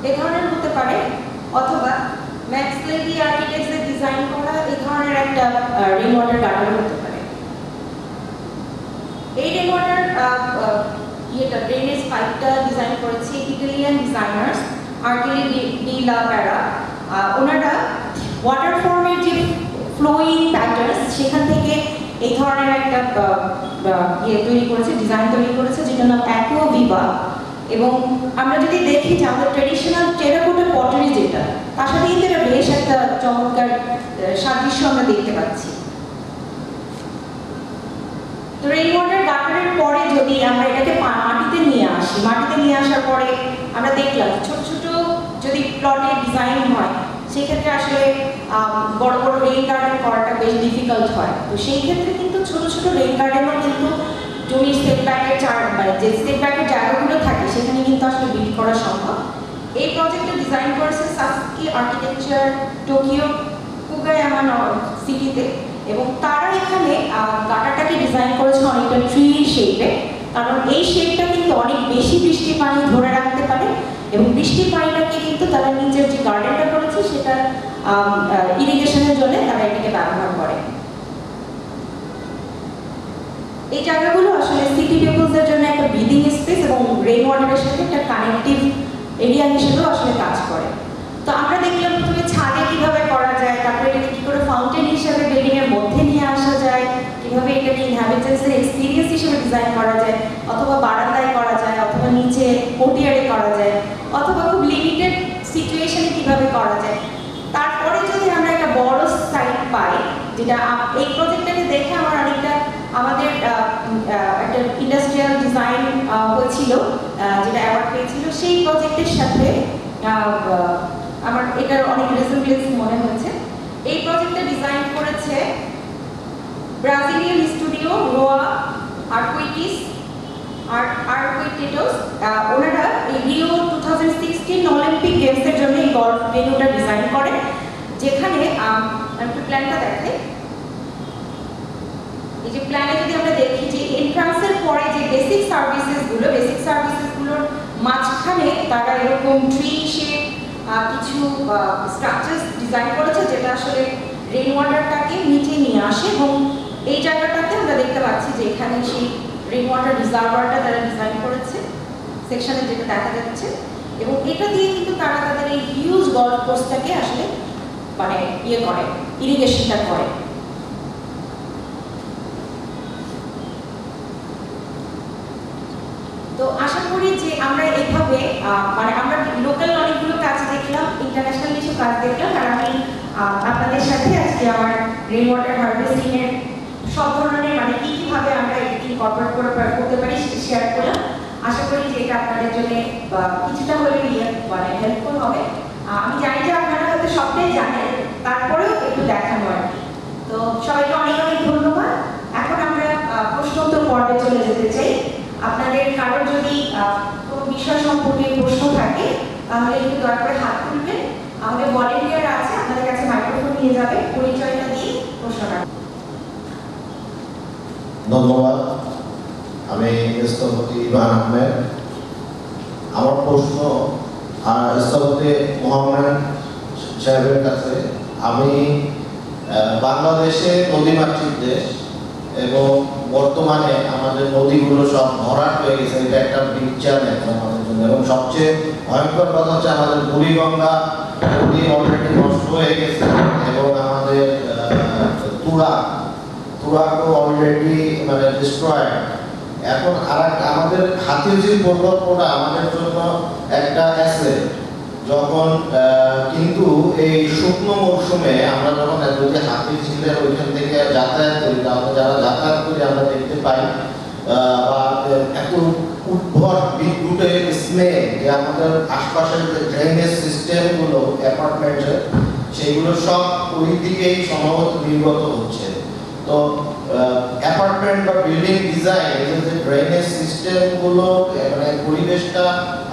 এ ধরনের হতে পারে, অথবা ম্যাক্স লেভি আর্কিটেক্টসের ডিজাইন করা এই ধরনের একটা রেইন ওয়াটার গাটার হতে পারে। এই রেইন ওয়াটার ড্রেনেজ পাইপটা ডিজাইন করেছে ইটালিয়ান ডিজাইনার্স আর্টিলি ডি লা প্যারা। ওনারা ওয়াটার ফর্মের যে ফ্লোয়িং প্যাটার্নস সেখান থেকে এই ধরনের একটা তৈরি করেছে, ডিজাইন তৈরি করেছে, যেটার নাম অ্যাকুয়া ভিভা। এবং আমরা যদি দেখি যে আমাদের ট্রেডিশনাল টেরাকোটা পটারি যেটা, তার সাথে কিন্তু এটা বেশ একটা চমৎকার সাদৃশ্য আমরা দেখতে পাচ্ছি। তো রেইন ওয়াটার গাটারের পরে যদি আমরা এটাকে মাটিতে নিয়ে আসি, মাটিতে নিয়ে আসার পরে আমরা দেখলাম ছোট ছোট যদি প্লটে ডিজাইন হয় সেক্ষেত্রে আসলে বড় বড় রেইন গার্ডেন করাটা বেশ ডিফিকাল্ট হয়। তো সেই ক্ষেত্রে কিন্তু ছোট ছোট রেইন গার্ডেনও কিন্তু জমির সেটব্যাকের যে সেটব্যাকের জায়গাগুলো থাকে সেখানে কিন্তু আসলে বিল্ড করা সম্ভব। এই প্রজেক্টটা ডিজাইন করেছে সাসুকি আর্কিটেকচার টোকিও কুগায়ামা সিটিতে, এবং তারা এখানে গাটারটাকে ডিজাইন করেছে অনেকটা ট্রি শেপে, কারণ এই শেপটা কিন্তু অনেক বেশি বৃষ্টির পানি ধরে রাখতে পারে, এবং বৃষ্টির পানিটাকে কিন্তু তারা নিজের যে গার্ডেনটা করেছে সেটা ইরিগেশনের জন্য তারা এটাকে ব্যবহার করে। এই জায়গাগুলো আসলে সিটি পিপলসের জন্য একটা ব্রিদিং স্পেস এবং রেইন ওয়াটারের সাথে একটা কানেক্টিভ এরিয়া হিসেবেও আসলে কাজ করে। তো আমরা দেখলাম প্রথমে ছাদে কিভাবে করা যায়, তারপরে এটাকে কি করে ফাউন্টেন হিসেবে বিল্ডিং এর মধ্যে নিয়ে আসা যায়, কিভাবে এটাকে ইনহ্যাবিটেন্টসের এক্সপেরিয়েন্স হিসেবে ডিজাইন করা যায়, অথবা বারান্দায় করা যায়, অথবা নিচে কোর্টিয়ারে করা যায়, অথবা খুব লিমিটেড সিচুয়েশনে কিভাবে করা যায়। তারপরে যদি আমরা একটা বড় সাইট পাই, যেটা এই প্রজেক্টটাকে দেখে আমার অনেকটা আমাদের একটা ইন্ডাস্ট্রিয়াল ডিজাইন হয়েছিল যেটা অ্যাওয়ার্ড পেয়েছিল, সেই প্রজেক্টের সাথে আমার এটার অনেক রেসেম্বলেন্স মনে হয়েছে। এই প্রজেক্টটা ডিজাইন করেছে ব্রাজিলিয়ান স্টুডিও রোয়া আর্কুইটেটোস। ওনারা এই রিও 2016 অলিম্পিক গেমসের জন্য এই গল্ফ ভেন্যুটা ডিজাইন করে, যেখানে একটু প্ল্যানটা দেখাই। এই যে প্ল্যানে যদি আমরা দেখি যে এন্ট্রান্সের পরে যে বেসিক সার্ভিসেসগুলোর মাঝখানে তারা এরকম ট্রি শেপ কিছু স্ট্রাকচার্স ডিজাইন করেছে, যেটা আসলে রেইন ওয়াটারটাকে নিচে নিয়ে আসে। এবং এই জায়গাটাতে আমরা দেখতে পাচ্ছি যে এখানে সেই রেইন ওয়াটার রিজার্ভারটা তারা ডিজাইন করেছে সেকশনে, যেটা দেখা যাচ্ছে। এবং এটা দিয়ে কিন্তু তারা তাদের এই হিউজ গল্ফ কোর্সটাকে আসলে মানে ইরিগেশনটা করে। তো আশা করি যে আমরা এইভাবে মানে আমরা লোকাল অনেকগুলো কাজ দেখলাম, ইন্টারন্যাশনাল কিছু কাজ দেখলাম, আর আমি আপনাদের সাথে আজকে আমার রেইন ওয়াটার হারভেস্টিং এর সব ধরনের মানে কিভাবে আমরা এটি ইনকর্পোরেট করতে পারি সেটা শেয়ার করলাম। আশা করি যে এটা আপনাদের জন্য কিছুটা হলে মানে হেল্পফুল হবে। আমি জানি যে আপনারা হয়তো সবটাই জানেন, তারপরেও একটু দেখানো আর কি। তো সবাইকে অনেক অনেক ধন্যবাদ। এখন আমরা প্রশ্ন উত্তর পর্বে চলে যেতে চাই। আপনাদের কারোর যদি কোনো বিষয় সম্পর্কে প্রশ্ন থাকে তাহলে একটু দয়া করে হাত তুলবেন। আমাদের ভলেন্টিয়ার আছে, আপনাদের কাছে মাইক্রোফোন নিয়ে যাবে, পরিচয়টা দিয়ে প্রশ্নটা। ধন্যবাদ। আমি স্থপতি ইভান আহমেদ। আমার প্রশ্ন স্থপতি মোহাম্মদ সাহেবের কাছে। আমি বাংলাদেশে নদীমাতৃক দেশ এবং বর্তমানে আমাদের নদীগুলো সব ভরাট হয়ে গেছে, এটা একটা বিগ চ্যালেঞ্জ আমাদের জন্য। এবং সবচেয়ে ভয়ঙ্কর কথা হচ্ছে আমাদের বুড়িগঙ্গা নদী অলরেডি নষ্ট হয়ে গেছে, এবং আমাদের তুরাগও অলরেডি মানে ডিস্ট্রয়েড। এখন আর আমাদের হাতিঝিল প্রকল্পটা আমাদের জন্য একটা অ্যাসেট, যখন কিন্তু এই শুকনো মরশুমে আমরা যখন যদি হাতির ঝিলের ওইখান থেকে যাতায়াত করি, আমরা যারা যাতায়াত করি আমরা দেখতে পাই বা এত উদ্ভট বিদ্যুতের স্মেল যে আমাদের আশপাশের যে ড্রেনেজ সিস্টেমগুলো অ্যাপার্টমেন্টের সেইগুলো সব ওই দিকেই সম্ভবত নির্গত হচ্ছে। তো অ্যাপার্টমেন্ট বা বিল্ডিং ডিজাইন যে ড্রেনেজ সিস্টেমগুলো মানে পরিবেশটা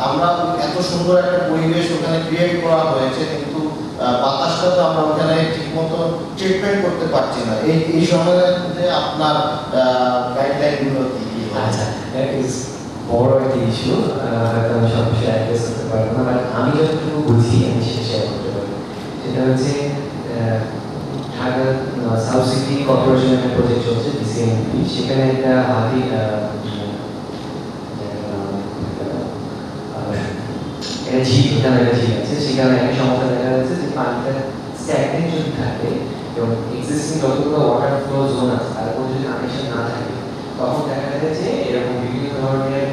আমরা এত সুন্দর একটা পরিবেশ ওখানে ক্রিয়েট করা হয়েছে, কিন্তু বাতাসটা তো আমরা ওখানে ঠিকমতো ট্রিটমেন্ট করতে পারছি না। এই সময়ের মধ্যে আপনার গাইডলাইনগুলো কি কি? আচ্ছা, বড় একটা ইস্যু, হয়তো আমি সব বিষয়ে অ্যাড্রেস করতে পারবো না, বাট আমি যতটুকু বুঝি আমি সেটা শেয়ার করতে পারি। সেটা হচ্ছে ঢাকা সাউথ সিটি কর্পোরেশনের একটা প্রজেক্ট চলছে ডিসিএমপি, সেখানে একটা হাতি একটা ঝিল, ওখানে একটা ঝিল আছে, সেখানে একটা সমস্যা দেখা যাচ্ছে যে পানিটা স্ট্যাগনেন্ট যদি থাকে এবং এক্সিস্টিং যতগুলো ওয়াটার ফ্লো জোন আছে তার উপর যদি কানেকশন না থাকে, তখন দেখা যায় যে এরকম বিভিন্ন ধরনের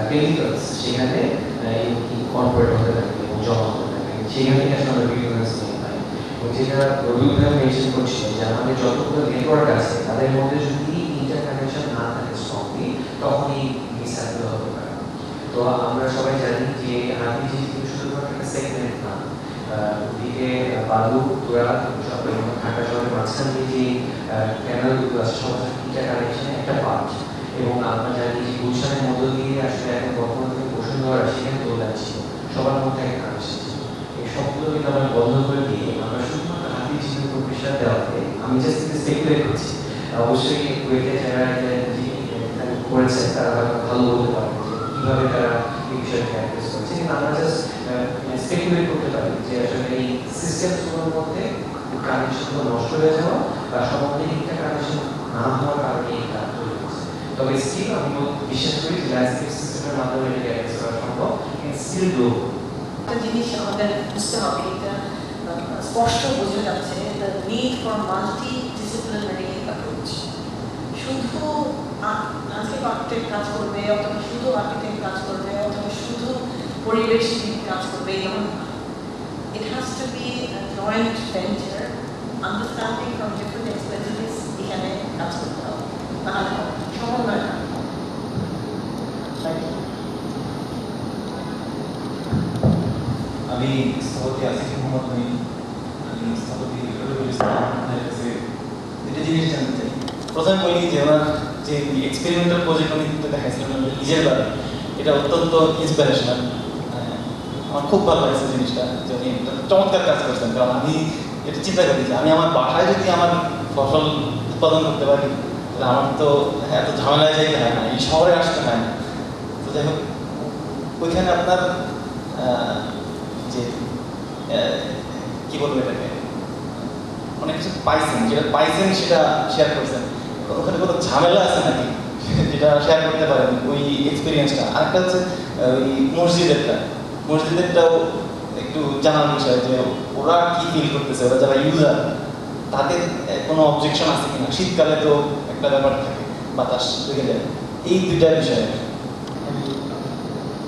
কেমিক্যালস সেখানে ইনকর্পোরেট হতে থাকে এবং জমা হতে থাকে। সেখান থেকে আসলে আমরা বিভিন্ন ধরনের স্মেল পাই। এবং যেটা রবিউল ভাই মেনশন করছিল যে আমাদের যতগুলো নেটওয়ার্ক আছে তাদের মধ্যে যদি ইন্টারকানেকশন না থাকে স্ট্রংলি, তখন এই মিসহ্যাপগুলো হতে পারে। তো আমরা সবাই জানি যে হাতি ঝিল কিন্তু শুধুমাত্র একটা সেগমেন্ট না, ওদিকে বালু তোরা সব ঢাকা শহরের মাঝখান দিয়ে যে ক্যানালগুলো আছে সব ইন্টারকানেকশনের একটা পার্ট। এবং আমরা জানি যে গুলশানের মধ্য দিয়ে আসলে এখন বর্তমান থেকে বসুন্ধরা সেখানে দোলা ছিল, সবার মধ্যে একটা কানেকশন ছিল। এই সবগুলো কিন্তু আমরা বন্ধ করে দিয়ে আমরা শুধুমাত্র হাতি ঝিলের প্রবেশটা দেওয়াতে, আমি জাস্ট স্পেকুলেট করছি, অবশ্যই ওয়েটে যারা করেছেন তারা হয়তো ভালো বলতে পারবেন যে কীভাবে তারা এই বিষয়টাকে অ্যাড্রেস করেছে, কিন্তু আমরা জাস্ট স্পেকুলেট করতে পারি যে আসলে এই সিস্টেমগুলোর মধ্যে কানেকশনগুলো নষ্ট হয়ে যাওয়া বা সম্বন্ধে একটা কানেকশন না হওয়ার কারণে এই কাজ তৈরি হচ্ছে। তবে স্টিল আমি বিশ্বাস করি যে ল্যান্ডস্কেপ সিস্টেমের মাধ্যমে এটাকে অ্যাড্রেস করা সম্ভব, স্টিল ডু। একটা জিনিস আমাদের বুঝতে হবে, এটা স্পষ্ট বোঝা যাচ্ছে, the need for multi disciplinary approach. শুধু আর্কিটেক্ট কাজ করবে অথবা শুধু আর্কিটেক্ট কাজ করবে অথবা শুধু পরিবেশবিদ কাজ করবে এমন না। It has to be a joint venture, understanding from different expertise এখানে কাজ করতে হবে, তাহলে সমন্বয় না। আমি স্থপতি আসিফ মোহাম্মদ নই, আমি স্থপতি রবিউল ইসলাম। আপনার কাছে দুটো জিনিস জানতে চাই। প্রথমে বলি যে আমার যে এক্সপেরিমেন্টাল প্রজেক্ট আমি কিন্তু দেখাইছিলাম নিজের বাড়ি, এটা অত্যন্ত ইন্সপিরেশনাল। আমার খুব ভালো লাগছে জিনিসটা, যে উনি একটা চমৎকার কাজ করছেন। কারণ আমি এটা চিন্তা করি যে আমি আমার বাসায় যদি আমার ফসল উৎপাদন করতে পারি, তাহলে আমার তো এত ঝামেলায় যাইতে হয় না, এই শহরে আসতে হয় না। তো যাই হোক, ওইখানে আপনার যে কি বলবো এটাকে, অনেক কিছু পাইছেন, যেটা পাইছেন সেটা শেয়ার করছেন। ওখানে কোনো ঝামেলা আছে নাকি যেটা শেয়ার করতে পারেন ওই এক্সপিরিয়েন্সটা? আরেকটা হচ্ছে ওই মসজিদেরটাও একটু জানার বিষয়, যে ওরা কি ফিল করতেছে, ওরা যারা ইউজার তাদের কোনো অবজেকশন আছে কিনা। শীতকালে তো একটা ব্যাপার থাকে, বাতাস লেগে যায়। এই দুইটা বিষয়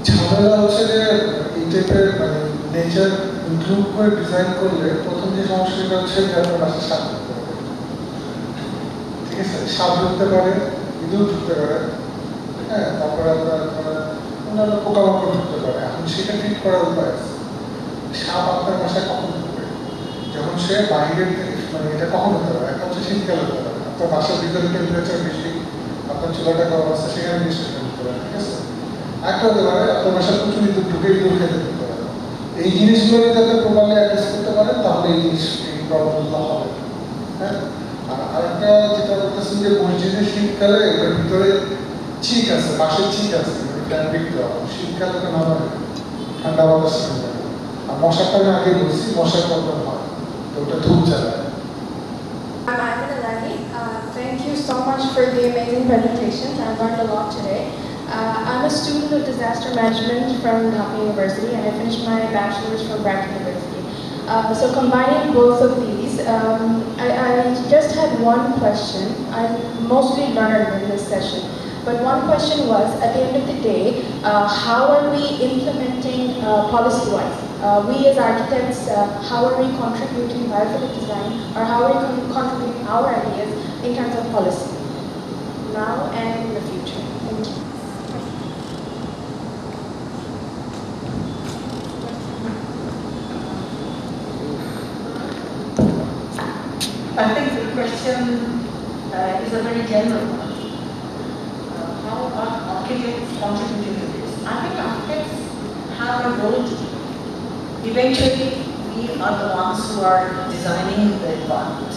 ঝামেলা হচ্ছে যে এই টাইপের মানে নেচার ইনক্লুড করে ডিজাইন করলে প্রথম যে সমস্যাটা হচ্ছে যে আপনার বাসায় সাপ ঢুকতে পারে। ঠিক আছে, সাপ ঢুকতে পারে, ইঁদুর ঢুকতে পারে, হ্যাঁ, তারপরে আপনার অন্যান্য পোকামাকড় ঢুকতে পারে। এখন সেটা ঠিক করার উপায় আছে। সাপ আপনার বাসায় কখন ঢুকবে? যখন সে বাইরের থেকে, মানে এটা কখন হতে পারে? একটা হচ্ছে শীতকালে হতে পারে, আপনার বাসার ভিতরে টেম্পারেচার বেশি, আপনার চুলাটা গরম আছে, সেখানে বেশি ঢুকতে পারে। ঠিক আছে, একটা হতে পারে আপনার বাসায় প্রচুর ইঁদুর ঢুকে ইঁদুর খেতে দিতে পারে। এই জিনিসগুলো যাতে প্রপারলি অ্যাড্রেস করতে পারেন, তাহলে এই জিনিস এই প্রবলেমগুলো হবে। হ্যাঁ, আর আরেকটা যেটা বলতেছেন যে মসজিদের শীতকালে এটার ভিতরে চিক আছে, বাঁশের চিক আছে, ফ্যান বিকতে হবে। শীতকালে তো না হবে, ঠান্ডা বাতাস থাকবে। আর মশাটা আমি আগে বলছি, মশার প্রবলেম হয়, তো ওটা ধূপ চালায়। I'm Amina Lani. Thank you so much for the amazing presentations. I learned a lot today. I'm a student of disaster management from Dhaka University, and I finished my bachelor's from Brack University. So combining both of these, I just had one question. I mostly learned in this session, but one question was, at the end of the day, how are we implementing policy-wise? we as architects, how are we contributing biophilic design, or how are we contributing our ideas in terms of policy, now and in the future. Thank you. I think the question is a very general one. How are architects contributing to this? I think architects have a role to play. Eventually, we are the ones who are designing the environment.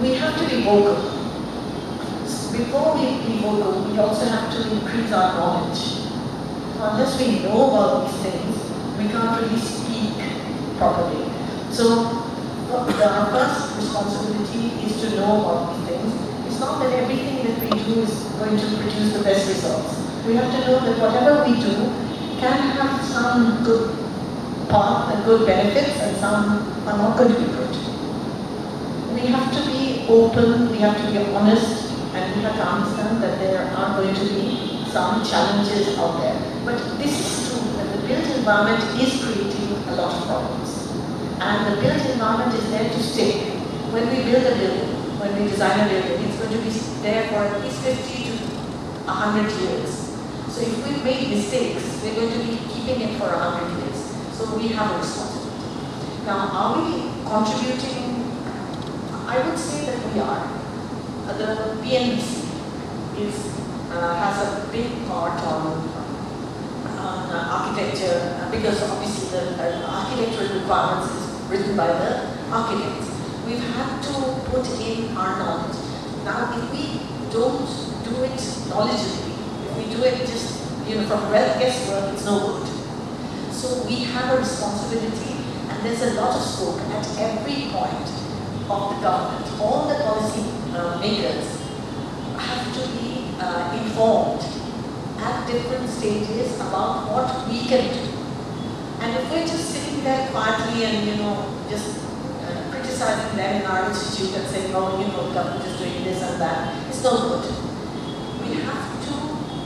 We have to be vocal. Before we be vocal, we also have to increase our knowledge. So unless we know about these things, we can't really speak properly. So our first responsibility is to know about these things. It's not that everything that we do is going to produce the best results. We have to know that whatever we do can have some good part and good benefits, and some are not going to be good. We have to be open, we have to be honest, and we have to understand that there are going to be some challenges out there. But this is true, that the built environment is creating a lot of problems. And the built environment is there to stay. When we build a building, when we design a building, it's going to be there for at least 50 to 100 years. So if we've made mistakes, we're going to be keeping it for 100 years. So we have a responsibility. Now, are we contributing? I would say that we are. The PNBC has a big part on architecture, because obviously the architectural requirements is written by the architects. We've had to put in our knowledge. Now, if we don't do it knowledgeably, if we do it just from guesswork, it's no good. So we have a responsibility, and there's a lot of scope at every point of the government. All the policy makers have to be informed at different stages about what we can do. And if we're just sitting there quietly and just criticizing them in our institute and saying, oh, the government is doing this and that, it's no good. We have to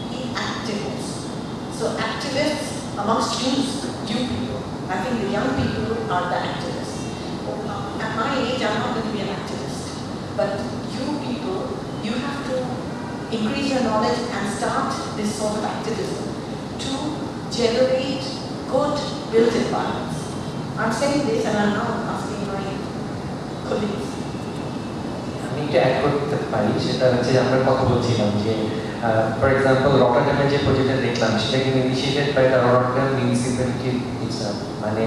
be activists. So activists amongst you people, I think the young people are the activists. At my age, I'm not going to be an activist. But you people, you have to increase your knowledge and start this sort of activism to generate good built environments. I'm saying this and I'm now asking my colleagues. আমি একটু add করতে পারি, সেটা হচ্ছে আমরা কথা বলছিলাম যে ফর এক্সাম্পল রটারডামের যে প্রজেক্টটা দেখলাম, সেটা কিন্তু initiated by the Rotterdam municipality itself. মানে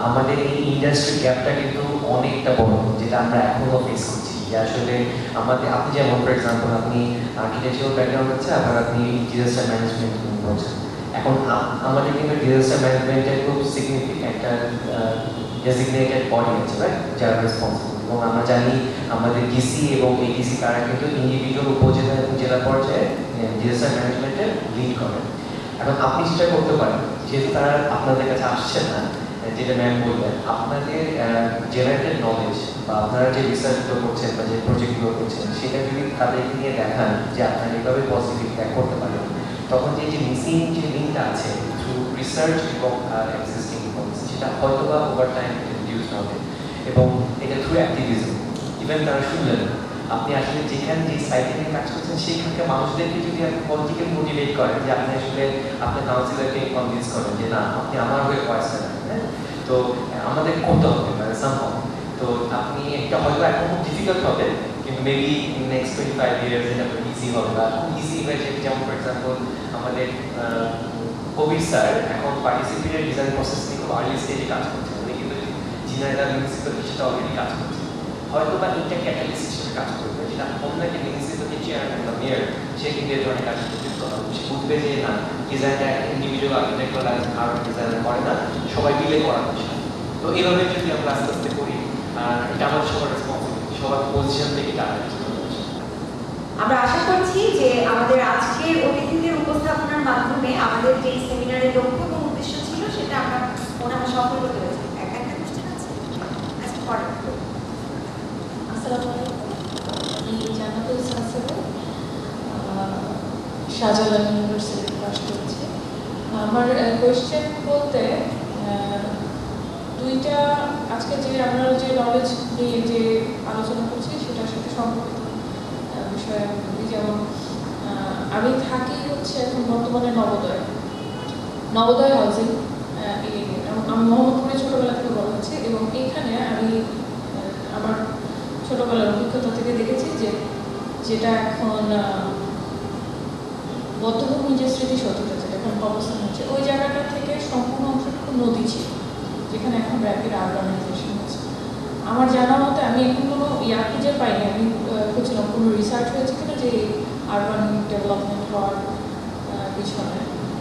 আমাদের এই ইন্ডাস্ট্রি গ্যাপটা কিন্তু অনেকটা বড়, যেটা আমরা এখনো ফেস করছি। যে আসলে আমাদের, আপনি যেমন ফর এক্সাম্পল আপনি আর্কিটেকচারাল ব্যাকগ্রাউন্ড হচ্ছে, আবার আপনি ডিজাস্টার ম্যানেজমেন্ট বলছেন। এখন আমাদের কিন্তু ডিজাস্টার ম্যানেজমেন্টের খুব সিগনিফিক্যান্ট একটা ডেজিগনেটেড বডি আছে, রাইট, যারা রেসপন্সিবল। এবং আমরা জানি আমাদের ডিসি এবং এডিসি তারা কিন্তু ইন্ডিভিজুয়াল উপজেলা এবং জেলা পর্যায়ে ডিজাস্টার ম্যানেজমেন্টে লিড করেন। এখন আপনি সেটা করতে পারেন, যেহেতু তারা আপনাদের কাছে আসছেন না, যেটা ম্যাম বললেন, আপনাদের জেনারেটেড নলেজ বা আপনারা যে রিসার্চগুলো করছেন বা যে প্রজেক্টগুলো করছেন, সেটা যদি তাদেরকে নিয়ে দেখান যে আপনারা এভাবে পজিটিভ ব্যাক করতে পারেন, তখন যে মিসিং যে লিঙ্কটা আছে থ্রু রিসার্চ এবং এক্সিস্টিং পলিসি, সেটা হয়তো বা ওভার টাইম রিডিউস হবে। এবং এটা থ্রু অ্যাক্টিভিজম, ইভেন তারা শুনলেন আপনি আসলে যেখানে যে সাইটে নিয়ে কাজ করছেন, সেইখানকার মানুষদেরকে যদি আপনি পলিটিক্যাল মোটিভেট করেন, যে আপনি আসলে আপনার কাউন্সিলরকে কনভিন্স করেন যে না, আপনি আমার হয়ে ভয়েস দেন, হ্যাঁ, তো আমাদের করতে হবে মানে সামহাউ। তো আপনি একটা হয়তো এখন খুব ডিফিকাল্ট হবে, কিন্তু মেবি নেক্সট 25 ইয়ার্স এটা ইজি হবে, বা খুব ইজি হয়ে যাবে। যেমন ফর এক্সাম্পল আমাদের কবির স্যার এখন পার্টিসিপেটেড ডিজাইন প্রসেস নিয়ে খুব আর্লি স্টেজে কাজ করছেন, উনি কিন্তু জেনারেল মিউনিসিপ্যালিটি সেটা অলরেডি কাজ করছে। হয়তো বা এটা ক্যাটালিস্ট হিসেবে কাজ করবে, যেটা অন্য একটা মিউনিসিপ্যালিটি চেয়ারম্যান বা মেয়র, সে কিন্তু এই ধরনের কাজ করতে যুক্ত হবে। সে বুঝবে যে না, ডিজাইনটা একটা ইন্ডিভিজুয়াল আর্কিটেক্টর আর ডিজাইনার করে না, সবাই মিলে করা হচ্ছে। তো এইভাবে যদি আমরা আস্তে আস্তে করি, এটা আমাদের সবার রেসপন্সিবিলিটি, সবার পজিশন থেকে টাকা। আমরা আশা করছি যে আমাদের আজকের অতিথিদের উপস্থাপনার মাধ্যমে আমাদের যে সেমিনারের লক্ষ্য এবং উদ্দেশ্য ছিল, সেটা আমরা সফল করতে পেরেছি। একটা কোশ্চেন আছে, আচ্ছা পরে। আসসালামু আলাইকুম, আমি জান্নাতুল সাসেবা, শাহজালাল ইউনিভার্সিটি ক্লাস করছি। আমার কোয়েশ্চেন বলতে দুইটা আজকে যে আমরা যে নলেজ নিয়ে যে আলোচনা করছি সেটার সাথে সম্পর্কিত বিষয় আমি বলি। যেমন আমি থাকি হচ্ছে এখন বর্তমানে নবোদয় হাউজিং। আমি মোহাম্মদপুরে ছোটবেলা থেকে বড় হয়েছি এবং এইখানে আমি আমার ছোটবেলার অভিজ্ঞতা থেকে দেখেছি যে যেটা এখন বদ্ধভূমি যে স্মৃতিসৌধটা যেটা এখন অবস্থান হচ্ছে ওই জায়গাটা থেকে সম্পূর্ণ অংশটুকু নদী ছিল, যেখানে এখন র্যাপিড আরবানাইজেশন হচ্ছে। আমার জানা মতে আমি এখন কোনো খুঁজে পাইনি, আমি খুঁজছিলাম কোনো রিসার্চ হয়েছে কিনা যে আরবান ডেভেলপমেন্ট হওয়ার পিছনে,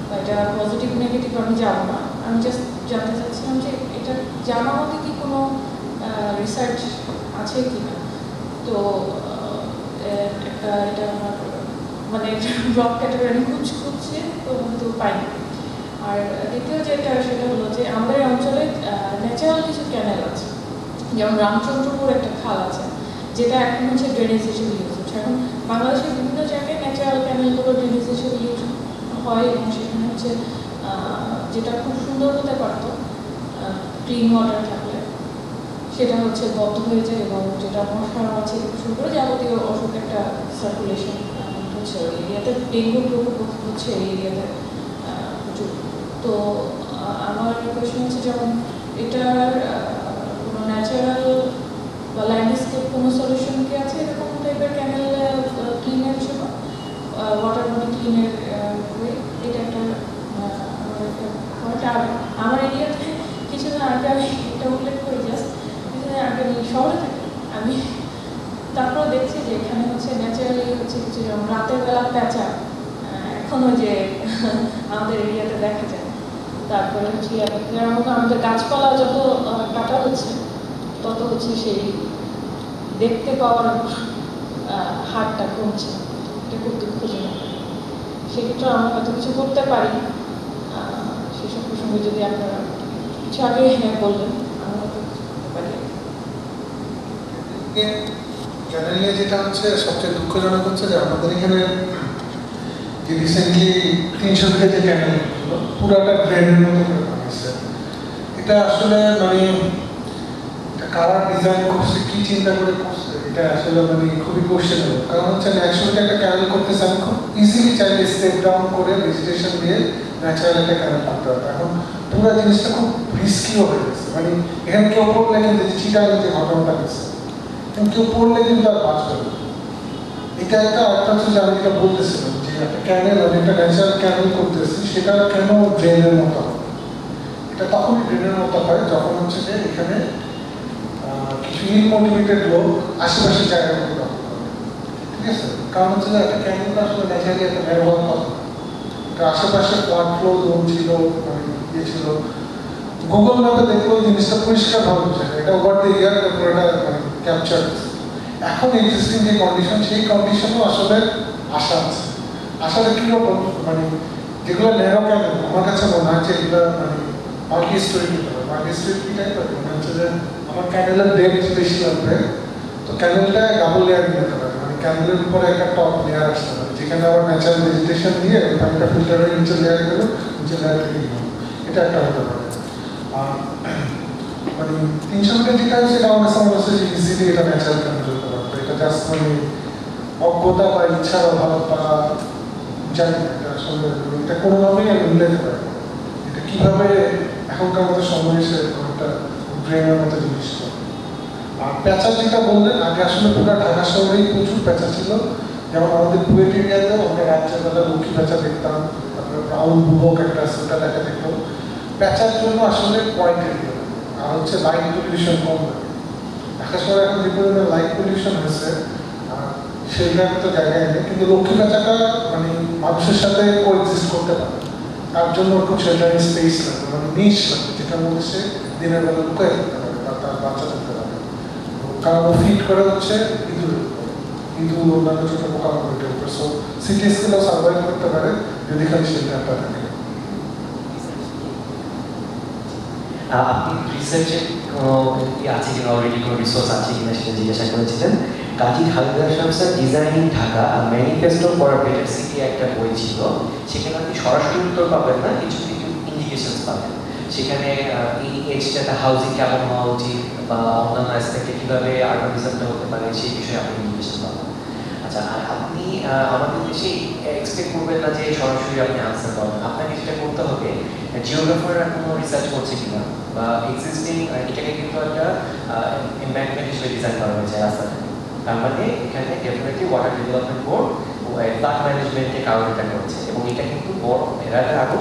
বা এটা পজিটিভ নেগেটিভ আমি জানো না। আমি জাস্ট জানতে চাচ্ছিলাম যে এটা জানা মতে কি কোনো রিসার্চ আছে কিনা। তো এটা আমার মানে ব্লক ক্যাটাগরি আমি খুঁজছি তো কিন্তু পাইনি। আর দ্বিতীয় যেটা সেটা হলো যে আমাদের অঞ্চলে ন্যাচারাল কিছু ক্যানেল আছে, যেমন রামচন্দ্রপুর একটা খাল আছে যেটা এখন হচ্ছে ড্রেনেজ হিসেবে ইউজ হচ্ছে। এখন বাংলাদেশের বিভিন্ন জায়গায় ন্যাচারাল ক্যানেলগুলো ড্রেনেজ হিসেবে ইউজ হয় এবং সেখানে হচ্ছে যেটা খুব সুন্দর হতে পারত ক্লিন ওয়াটার থাকলে সেটা হচ্ছে বন্ধ হয়ে যায় এবং যেটা মশা আছে থেকে শুরু করে যাবতীয় অসুখ একটা সার্কুলেশন হচ্ছে ওই এরিয়াতে। ডেঙ্গুর প্রকোপ হচ্ছে এই এরিয়াতে প্রচুর। তো আমার কোয়েশ্চেন হচ্ছে যেমন এটার কোনো ন্যাচারাল বা ল্যান্ডস্কেপ কোনো সলিউশন কি আছে এরকম টাইপের ক্যানেল ক্লিনের জন্য, ওয়াটার বডি ক্লিনের ওয়ে? এটা একটা আমার এরিয়াতে কিছুদিন আগে আমি এটা উল্লেখ করি জাস্ট কিছুদিন আগে আমি শহরে থাকি আমি, তারপরেও দেখছি যে এখানে হচ্ছে ন্যাচারালি হচ্ছে কিছু যেমন রাতের বেলা প্যাঁচা এখনও যে আমাদের এরিয়াতে দেখা যায়। তারপরে হচ্ছে যেমন আমাদের গাছপালা যত কাটা হচ্ছে তত হচ্ছে সেই দেখতে পাওয়ার হারটা কমছে। এটা খুব দুঃখজনক। সেক্ষেত্রে আমরা হয়তো কিছু করতে পারি। সেসব প্রসঙ্গে যদি আপনারা কিছু আগে বললেন আমরা হয়তো কিছু করতে পারি। ক্যানেল নিয়ে যেটা হচ্ছে সবচেয়ে দুঃখজনক হচ্ছে যে আমাদের এখানে যে রিসেন্টলি 300 ফিটে যে ক্যানেল পুরাটা ড্রেনের মতো করে বানিয়েছে। এটা আসলে মানে কারা ডিজাইন করছে, কি চিন্তা করে করছে, এটা আসলে মানে খুবই কোশ্চেনেবল। কারণ হচ্ছে ন্যাচারালি একটা ক্যানেল করতেছে, আমি খুব ইজিলি চাইলে স্টেপ ডাউন করে ভেজিটেশন দিয়ে ন্যাচারাল একটা ক্যানেল করতে হবে। এখন পুরো জিনিসটা খুব রিস্কিও হয়ে গেছে। মানে এখানে কেউ পড়লে কিন্তু চিটাগাং যে ঘটনাটা গেছে কেউ পড়লে কিন্তু আর বাঁচবে না। এটা একটা হচ্ছে যে আমি যেটা বলতেছিলাম যে একটা ক্যানেল, আমি একটা ন্যাচারাল ক্যানেল করতেছি, সেটা কেন ড্রেনের মতো হয়? এটা তখনই ড্রেনের মতো হয় যখন হচ্ছে যে এখানে কিছু ইনমোটিভেটেড লোক আশেপাশের জায়গাগুলো দখল করে। ঠিক আছে? কারণ হচ্ছে যে একটা ক্যানেলটা আসলে ন্যাচারালি একটা ব্যবহার কথা, এটা আশেপাশে ফ্লাড ফ্লো জোন ছিল, মানে ইয়ে ছিল। গুগল ম্যাপে দেখলেও জিনিসটা পরিষ্কার ভাবে বোঝা যায় এটা ওভার দ্য ইয়ার পুরোটা মানে ক্যাপচার। এখন এক্সিস্টিং যে কন্ডিশন সেই কন্ডিশনও আসলে আশা আছে। আসলে কীরকম মানে যেগুলো ন্যারো ক্যানেল আমার কাছে মনে হয় যে এগুলো মানে মাল্টি স্টোরি দিতে হবে। মাল্টি স্টোরি কি টাইপের মনে হচ্ছে যে আমার ক্যানেলের ডেপথ বেশি লাগবে, তো ক্যানেলটা ডাবল লেয়ার দিতে পারে, মানে ক্যানেলের উপরে একটা টপ লেয়ার আসতে পারে যেখানে আবার ন্যাচারাল ভেজিটেশন দিয়ে পানিটা ফিল্টার হয়ে নিচে লেয়ার গেল, নিচে লেয়ার থেকে এটা একটা হতে পারে। আর মানে 300 মিটার যেটা সেটা আমার কাছে মনে হচ্ছে যে ইজিলি এটা ন্যাচারাল ক্যানেল হতে পারতো। এটা জাস্ট মানে অজ্ঞতা বা ইচ্ছার অভাব বা জানি না, এটা আসলে এটা কোনোভাবেই আমি মিলাতে পারি না। এটা কীভাবে এখনকার মতো সময় এসে একটা ড্রেনের মতো জিনিস। আর প্যাঁচা যেটা বললেন, আগে আসলে পুরো ঢাকা শহরেই প্রচুর প্যাঁচা ছিল। যেমন আমাদের বুয়েট এরিয়াতেও আমরা রাত্রের বেলা লক্ষ্মী প্যাঁচা দেখতাম, তারপরে ব্রাউন বুবক একটা আছে ওটা দেখা যেত। প্যাঁচার জন্য আসলে পয়েন্ট এরিয়া আর হচ্ছে লাইট পলিউশন কম লাগে। ঢাকা শহরে এখন যে পরিমাণে লাইট পলিউশন হয়েছে সেইটা তো জায়গায় নেই, কিন্তু লক্ষ্মী প্যাঁচাটা মানে মানুষের সাথে কোএক্সিস্ট করতে পারে। তার জন্য খুব শেল্টারিং স্পেস লাগবে, মানে নিশ লাগবে যেটার মধ্যে সে দিনের বেলা লুকায় থাকতে পারে বা তার বাচ্চা থাকতে পারে। কারণ ও ফিট করে হচ্ছে ইঁদুর অন্যান্য ছোট পোকামাকড়ের উপরে। সো সিটি স্কেলেও সার্ভাইভ করতে পারে যদি খালি শেল্টারটা থাকে। আপনি রিসার্চের কোনো আছে কিনা, অলরেডি কোনো রিসোর্স আছে কিনা সেটা জিজ্ঞাসা করেছিলেন। Kazi Khaleda Shamsar designing Dhaka manifesto for a better city একটা বই ছিল, সেখানে আপনি সরাসরি উত্তর পাবেন না, কিছু কিছু ইন্ডিকেশনস পাবেন। সেখানে এই এজটাতে হাউজিং কেমন হওয়া উচিত বা অন্যান্য অ্যাসপেক্টে কীভাবে আরবানিজমটা হতে পারে সেই বিষয়ে আপনি নির্দেশন পাবেন। আচ্ছা, আর আপনি আমাদের দেশে এক্সপেক্ট করবেন না যে সরাসরি আপনি আনসার পাবেন। আপনাকে যেটা করতে হবে, জিওগ্রাফাররা কোনো রিসার্চ করছে কিনা বা এক্সিস্টিং, এটাকে কিন্তু একটা এমব্যাঙ্কমেন্ট হিসেবে ডিজাইন করা হয়েছে রাস্তাটাকে। তার মানে এখানে definitely water development board flood ম্যানেজমেন্টে কারণ এটা করছে, এবং এটা কিন্তু বড় এরা আরও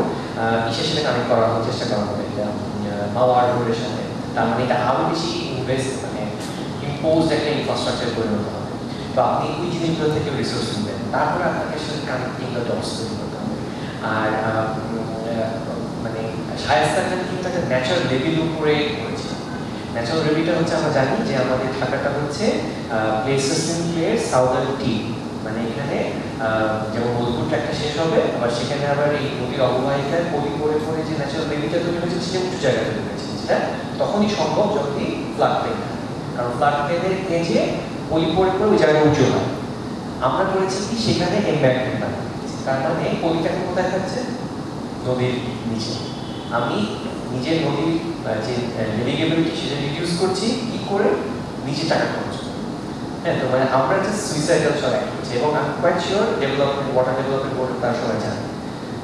বিশেষ সাথে কানেক্ট করার চেষ্টা করা হবে এটা মাওয়ার রোডের সাথে। তার মানে এটা আরও বেশি ইনভেস্ট মানে ইম্পোজড একটা ইনফ্রাস্ট্রাকচার পরিণত হবে। তো আপনি ওই জিনিসগুলো থেকে রিসোর্স নেবেন, তারপরে আপনাকে সাথে কানেক্টিং দ্য ডটস তৈরি করতে হবে। আর মানে শায়েস্তা খান কিন্তু একটা ন্যাচারাল লেভেল উপরে করেছে। ন্যাচারাল লেভেলটা হচ্ছে আমরা জানি যে আমাদের ঢাকাটা হচ্ছে প্লেসেস ইন প্লেস সাউদার্ন টি, মানে এখানে যেমন মধুপুর ট্র্যাকটা শেষ হবে, আবার সেখানে আবার এই নদীর অববাহিকায় পলি পরে পরে যে ন্যাচারাল লেভেলটা তৈরি হয়েছে সেটা উঁচু জায়গা তৈরি হয়েছে, যেটা তখনই সম্ভব যদি ফ্লাড প্লেন থাকে, কারণ ফ্লাড প্লেনের এজে পলি পরে পরে ওই জায়গায় উঁচু হয়। আমরা করেছি কি সেখানে এমব্যাঙ্কমেন্ট বানিয়ে দিয়েছি, তার মানে পলিটাকে কোথায় থাকছে? নদীর নিচে। আমি নিজের নদীর যে নেভিগেবিলিটি সেটা রিডিউস করছি কি করে? নিচে টাকা খরচ করে। হ্যাঁ, তো মানে আমরা যে সুইসাইডাল সব অ্যাক্ট করছি, এবং আমি quite sure development water development board তারা সবাই জানে,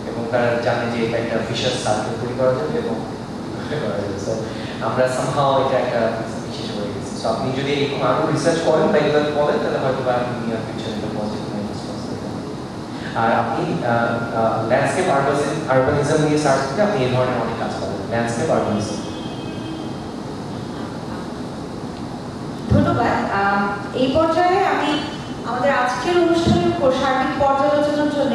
এবং তারা জানে যে এটা একটা ফিশার সার্কেল তৈরি করা যাবে এবং করা যাবে। সো আমরা সামহাও এটা একটা বিশেষ হয়ে গেছি। সো আপনি যদি এরকম আরও রিসার্চ করেন বা এগুলো বলেন তাহলে হয়তো বা আপনি ফিউচারে পজিটিভ আর আপনি ল্যান্ডস্কেপ আরবানিজম নিয়ে সার্চ করতে আপনি এই ধরনের অনেক কাজ পাবেন। ল্যান্ডস্কেপ আরবানিজম। ধন্যবাদ। এই পর্যায়ে আমি আমাদের আজকের অনুষ্ঠানের সার্বিক পর্যালোচনার জন্য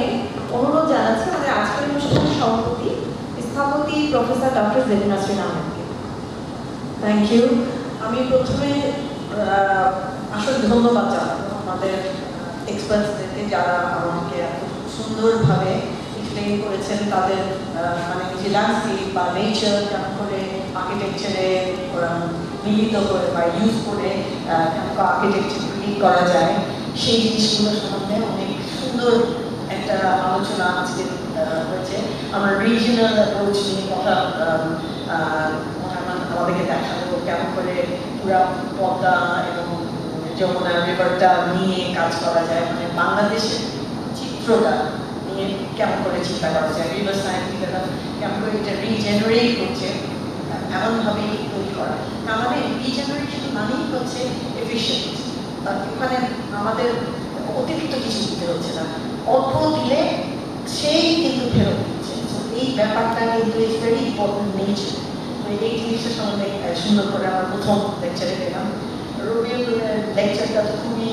অনুরোধ জানাচ্ছি আমাদের আজকের অনুষ্ঠানের সভাপতি স্থপতি প্রফেসর ডক্টর জেবি নাসরিন আহমেদকে। Thank you. আমি প্রথমে আসলে ধন্যবাদ জানাবো আমাদের এক্সপার্টসদেরকে যারা আমাকে এত সুন্দরভাবে এক্সপ্লেন করেছেন তাদের মানে যে ল্যান্ডস্কেপ বা নেচার কেমন করে আর্কিটেকচারে মিলিত করে বা ইউজ করে কেমন করে আর্কিটেকচার ক্রিয়েট করা যায় সেই জিনিসগুলো সম্বন্ধে অনেক সুন্দর একটা আলোচনা আজকে হয়েছে। আমার রিজিনাল অ্যাপ্রোচ নিয়ে কথা আমাদেরকে দেখালো কেমন করে পুরা পদ্মা এবং যমুনা রিভারটা নিয়ে কাজ করা যায়, মানে বাংলাদেশের চিত্রটা নিয়ে কেমন করে চিন্তা করা যায়, রিভার সাইন্টিফিকরা কেমন করে এটা রিজেনারেট করছে এমনভাবেই তৈরি করা। আমাদের রিজেনারেশন মানেই হচ্ছে এফিশিয়েন্ট, ওখানে আমাদের অতিরিক্ত কিছু দিতে হচ্ছে না, অল্প দিলে সেই কিন্তু ফেরত দিচ্ছে। এই ব্যাপারটা কিন্তু ইজ ভেরি ইম্পর্টেন্ট নেচার। এই জিনিসটা সম্বন্ধে সুন্দর করে আমার প্রথম লেকচারে পেলাম। রবির লেকচারটা তো খুবই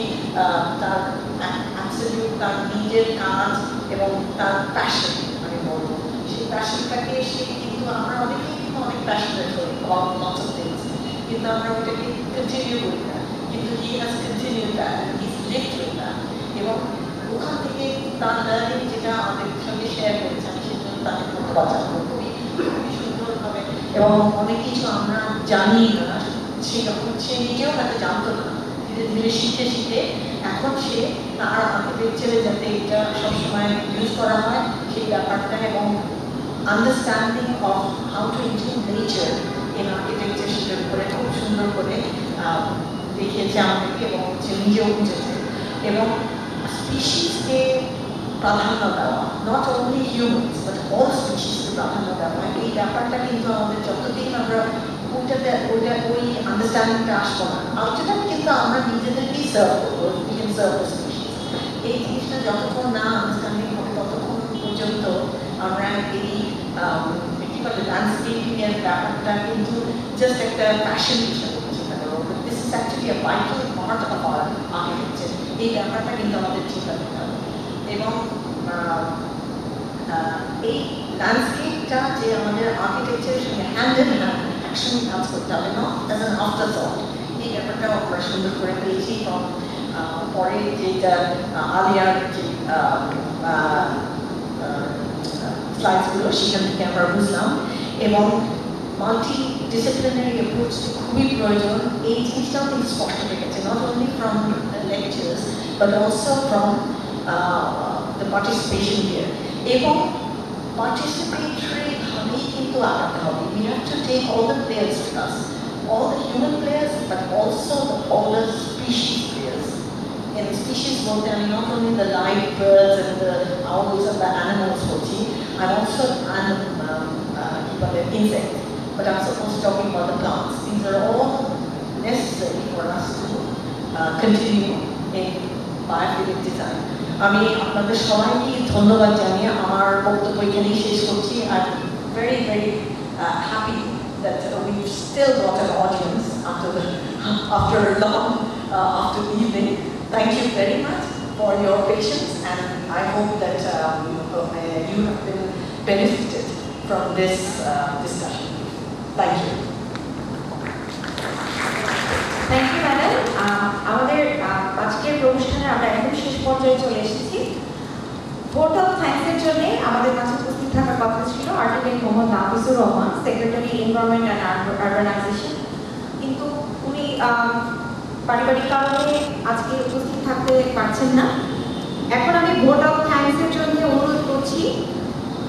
তার অ্যাবসলিউট তার নিজের কাজ এবং তার প্যাশন, আমি বলবো সেই প্যাশনটাকে সে কিন্তু আমরা অনেকেই কিন্তু অনেক প্যাশনেট হই অ্যাবাউট লটস অফ থিংস, কিন্তু আমরা ওটাকে কন্টিনিউ করি না, কিন্তু he has continue that and he is lived with that. এবং ওখান থেকে তার লার্নিং যেটা আমাদের সঙ্গে শেয়ার করেছেন সেজন্য তাকে ধন্যবাদ জানাবো। খুবই সুন্দরভাবে এবং অনেক কিছু আমরা জানি না, সে নিজেও হয়তো জানতো না, ধীরে ধীরে শিখে শিখে এখন সে তার আর্কিটেকচারে যাতে এটা সবসময় ইউজ করা হয় সেই ব্যাপারটা এবং understanding of how to include nature in architecture সেটার উপরে খুব সুন্দর করে দেখিয়েছে আমাদেরকে এবং সে নিজেও বুঝেছে। এবং স্পিসিসকে প্রাধান্য দেওয়া, not only humans but all স্পিসিসকে প্রাধান্য দেওয়া, এই ব্যাপারটা কিন্তু আমাদের যতদিন আমরা ওই আন্ডারস্ট্যান্ডিংটা আসবো না, আলোচনা কিন্তু আমরা নিজেদেরকেই সার্ভ করবো, এই জিনিসটা যতক্ষণ না আন্ডারস্ট্যান্ডিং হবে ততক্ষণ পর্যন্ত আমরা এই কি বলে ল্যান্ডস্কেপিং এর ব্যাপারটা কিন্তু জাস্ট একটা প্যাশন হিসেবে চিন্তা করবো। This is actually a vital part of our architecture, এই ব্যাপারটা কিন্তু আমাদের চিন্তা করতে হবে। এবং এই ল্যান্ডস্কেপটা যে আমাদের আর্কিটেকচারের সঙ্গে হ্যান্ড ইন হ্যান্ড অ্যাকশন কাজ করতে হবে, না অ্যাজ অ্যান আফটার থট, এই ব্যাপারটাও আমরা সুন্দর করে পেয়েছি। এবং পরে যেটা আলিয়ার যে স্লাইডসগুলো সেখান থেকে আমরা বুঝলাম। এবং মাল্টি ডিসিপ্লিনারি অ্যাপ্রোচ খুবই প্রয়োজন, এই জিনিসটাও কিন্তু স্পষ্ট হয়ে গেছে, not only from lectures but also from the participation here. এবং পার্টিসিপেটরি ভাবেই কিন্তু কিন্তু আগাতে হবে। We have to take all the players with us, all the human players, but also all the species players. In species বলতে আমি not only the live birds and the owls and the animals বলছি, I'm also insect, but I'm supposed to talking about the plants. These are all necessary for us to continue in biophilic design. আমি আপনাদের সবাইকে ধন্যবাদ জানিয়ে আমার বক্তব্য এখানেই শেষ করছি। I'm very happy that we've still got an audience after a long after the evening. Thank you very much for your patience, and I hope that you have been benefited from this discussion. Thank you. Thank you madam. আমাদের আজকের অনুষ্ঠানে আমরা একদম শেষ পর্যায়ে চলে এসেছি। Vote of থ্যাঙ্কসের জন্য আমাদের কাছে উপস্থিত থাকার কথা ছিল article Mohammad Nafisur Rahman, secretary environment and urbanisation, কিন্তু উনি পারিবারিক কারণে আজকে উপস্থিত থাকতে পারছেন না। এখন আমি ভোট অফ থ্যাঙ্কসের জন্য অনুরোধ করছি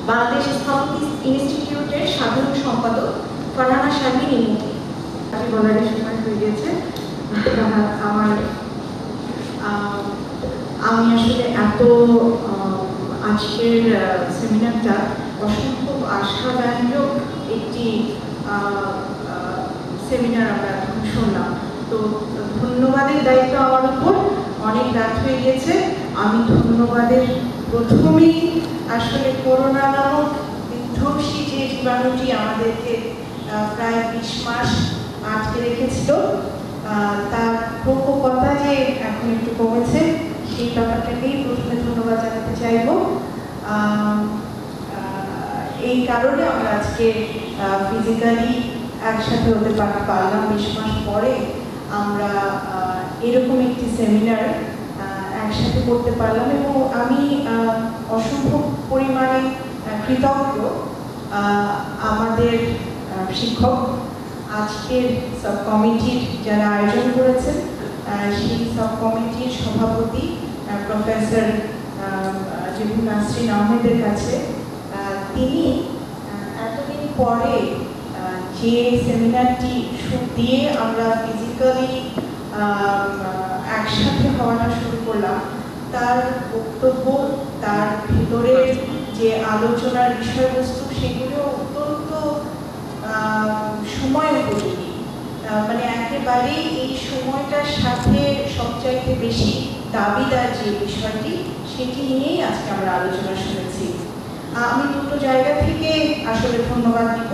বাংলাদেশ স্থপতি ইনস্টিটিউটের সাধারণ সম্পাদক ফারহানা শারমিন ইমুকে। বলার সময় হয়ে গেছে আমি আসলে এত আজকের সেমিনারটা অসম্ভব আশাব্যঞ্জক একটি সেমিনার আমরা এখন শুনলাম। তো ধন্যবাদের দায়িত্ব আমার উপর, অনেক রাত হয়ে গেছে। আমি ধন্যবাদের প্রথমেই আসলে করোনা নামক বিধ্বংসী যে জীবাণুটি আমাদেরকে প্রায় 20 মাস আটকে রেখেছিল, তার প্রকোপতা যে এখন একটু কমেছে সেই ব্যাপারটাকেই প্রথমে ধন্যবাদ জানাতে চাইব। এই কারণে আমরা আজকে ফিজিক্যালি একসাথে হতে পারলাম। 20 মাস পরে আমরা এরকম একটি সেমিনার একসাথে করতে পারলাম, এবং আমি অসম্ভব পরিমাণে কৃতজ্ঞ আমাদের শিক্ষক, আজকের সাব কমিটির যারা আয়োজন করেছেন, সেই সাব কমিটির সভাপতি প্রফেসর জিবুল নাসরিন আহমেদের কাছে। তিনি এতদিন পরে যে সেমিনারটি দিয়ে আমরা ফিজিক্যালি একসাথে হওয়াটা শুরু করলাম, তার বক্তব্য, তার ভিতরের যে আলোচনার বিষয়বস্তু, সেগুলো অত্যন্ত সময় উপযোগী। মানে একেবারেই এই সময়টার সাথে সবচাইতে বেশি দাবিদার যে বিষয়টি, সেটি নিয়েই আজকে আমরা আলোচনা শুনেছি। আমি দুটো জায়গা থেকে আসলে ধন্যবাদ দিব।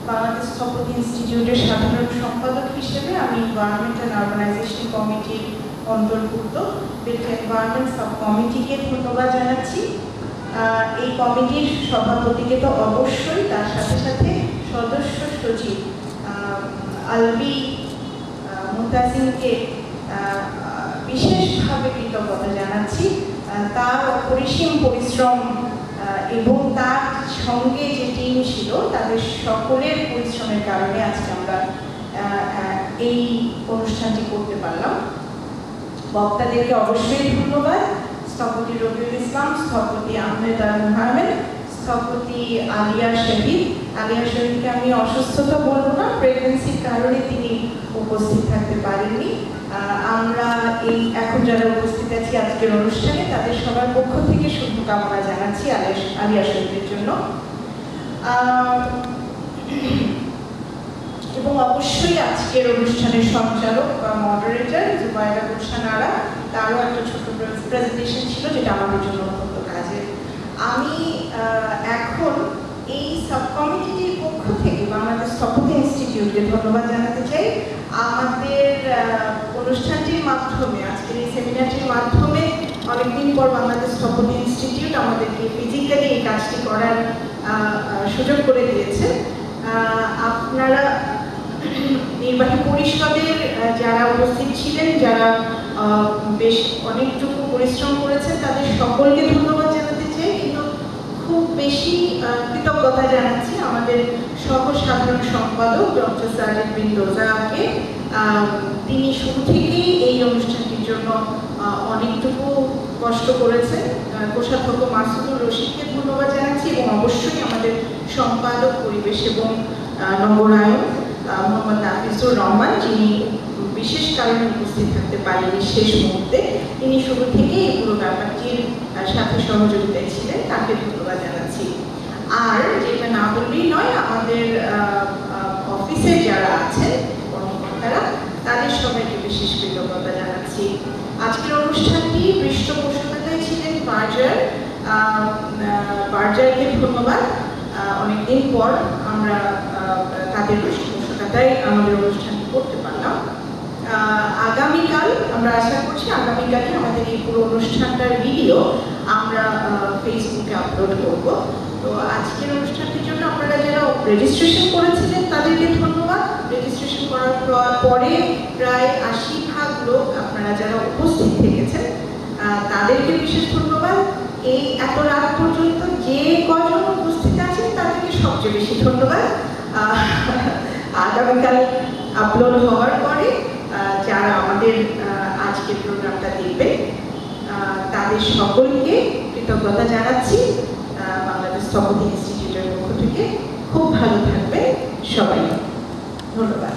বাংলাদেশ স্থপতি ইনস্টিটিউটের সাধারণ সম্পাদক হিসেবে আমি এনভায়রনমেন্ট অ্যান্ড আরবানাইজেশন কমিটির অন্তর্ভুক্ত বিল্ট এনভায়রনমেন্ট সাব কমিটিকে ধন্যবাদ জানাচ্ছি। এই কমিটির সভাপতিকে তো অবশ্যই, তার সাথে সাথে সদস্য সচিব আলবি মুতাসিমকে বিশেষভাবে কৃতজ্ঞতা জানাচ্ছি। তার অপরিসীম পরিশ্রম এবং তার সঙ্গে যে টিম ছিল, তাদের সকলের পরিশ্রমের কারণে আজকে আমরা এই অনুষ্ঠানটি করতে পারলাম। বক্তাদেরকে অবশ্যই ধন্যবাদ। স্থপতি রবিউল ইসলাম, স্থপতি আহমেদ আল মুহাম্মদ, স্থপতি আলিয়া শহীদ। আলিয়া শহীদকে আমি অসুস্থতা বলবো না, প্রেগনেন্সির কারণে তিনি উপস্থিত থাকতে পারেননি। আমরা এই এখন যারা উপস্থিত আছি আজকের অনুষ্ঠানে, তাদের সবার পক্ষ থেকে শুভকামনা জানাচ্ছি আলিয়া শহীদের জন্য। এবং অবশ্যই আজকের অনুষ্ঠানের সঞ্চালক বা মডারেটর জুবাইরা গুলশান আরা, তারও একটা ছোট প্রেজেন্টেশন ছিল যেটা আমাদের জন্য অত্যন্ত কাজের। আমি এখন এই সাব কমিটির পক্ষ থেকে বাংলাদেশ স্থপতি ইনস্টিটিউটকে ধন্যবাদ জানাতে চাই। আমাদের অনুষ্ঠানটির মাধ্যমে, আজকের এই সেমিনারটির মাধ্যমে অনেকদিন পর বাংলাদেশ স্থপতি ইনস্টিটিউট আমাদেরকে ফিজিক্যালি এই কাজটি করার সুযোগ করে দিয়েছে। আপনারা নির্বাহী পরিষদের যারা উপস্থিত ছিলেন, যারা বেশ অনেকটুকু পরিশ্রম করেছেন, তাদের সকলকে ধন্যবাদ জানাতে চাই। কিন্তু খুব বেশি কৃতজ্ঞতা জানাচ্ছি আমাদের সহ সাধারণ সম্পাদক ডক্টর সাজিদ বিন রোজাকে। তিনি শুরু থেকেই এই অনুষ্ঠানটির জন্য অনেকটুকু কষ্ট করেছেন। কোষাধ্যক্ষ মাসুদুর রশিদকে ধন্যবাদ জানাচ্ছি এবং অবশ্যই আমাদের সম্পাদক পরিবেশ এবং নগরায়ন মোহাম্মদ নাফিজুর রহমান, যিনি বিশেষ কারণে উপস্থিত থাকতে পারেননি শেষ মুহূর্তে, তিনি শুরু থেকেই এই পুরো ব্যাপারটির সাথে সহযোগিতায় ছিলেন, তাকে ধন্যবাদ জানাচ্ছি। আর যেটা না বললেই নয়, আমাদের অফিসে যারা আছেন কর্মকর্তারা, তাদের সবাইকে বিশেষ কৃতজ্ঞতা জানাচ্ছি। আজকের অনুষ্ঠানটি পৃষ্ঠপোষকতায় ছিলেন বার্জারকে ধন্যবাদ। অনেকদিন পর আমরা তাদের পৃষ্ঠপোষকতায় আমাদের অনুষ্ঠানটি করতে পারলাম। আগামীকাল আমরা আশা করছি আগামীকালই আমাদের এই পুরো অনুষ্ঠানটার ভিডিও আমরা ফেসবুকে আপলোড করব। তো আজকের অনুষ্ঠানটির জন্য আপনারা যারা রেজিস্ট্রেশন করেছিলেন তাদেরকে ধন্যবাদ। রেজিস্ট্রেশন করার পরে প্রায় 80% লোক আপনারা যারা উপস্থিত থেকেছেন তাদেরকে বিশেষ ধন্যবাদ। এই এত রাত পর্যন্ত যে কজন উপস্থিত আছেন তাদেরকে সবচেয়ে বেশি ধন্যবাদ। আগামীকাল আপলোড হওয়ার পরে যারা আমাদের আজকের প্রোগ্রামটা দেখবে তাদের সকলকে কৃতজ্ঞতা জানাচ্ছি বাংলাদেশ স্থপতি ইনস্টিটিউটের পক্ষ থেকে। খুব ভালো থাকবে সবাই, ধন্যবাদ।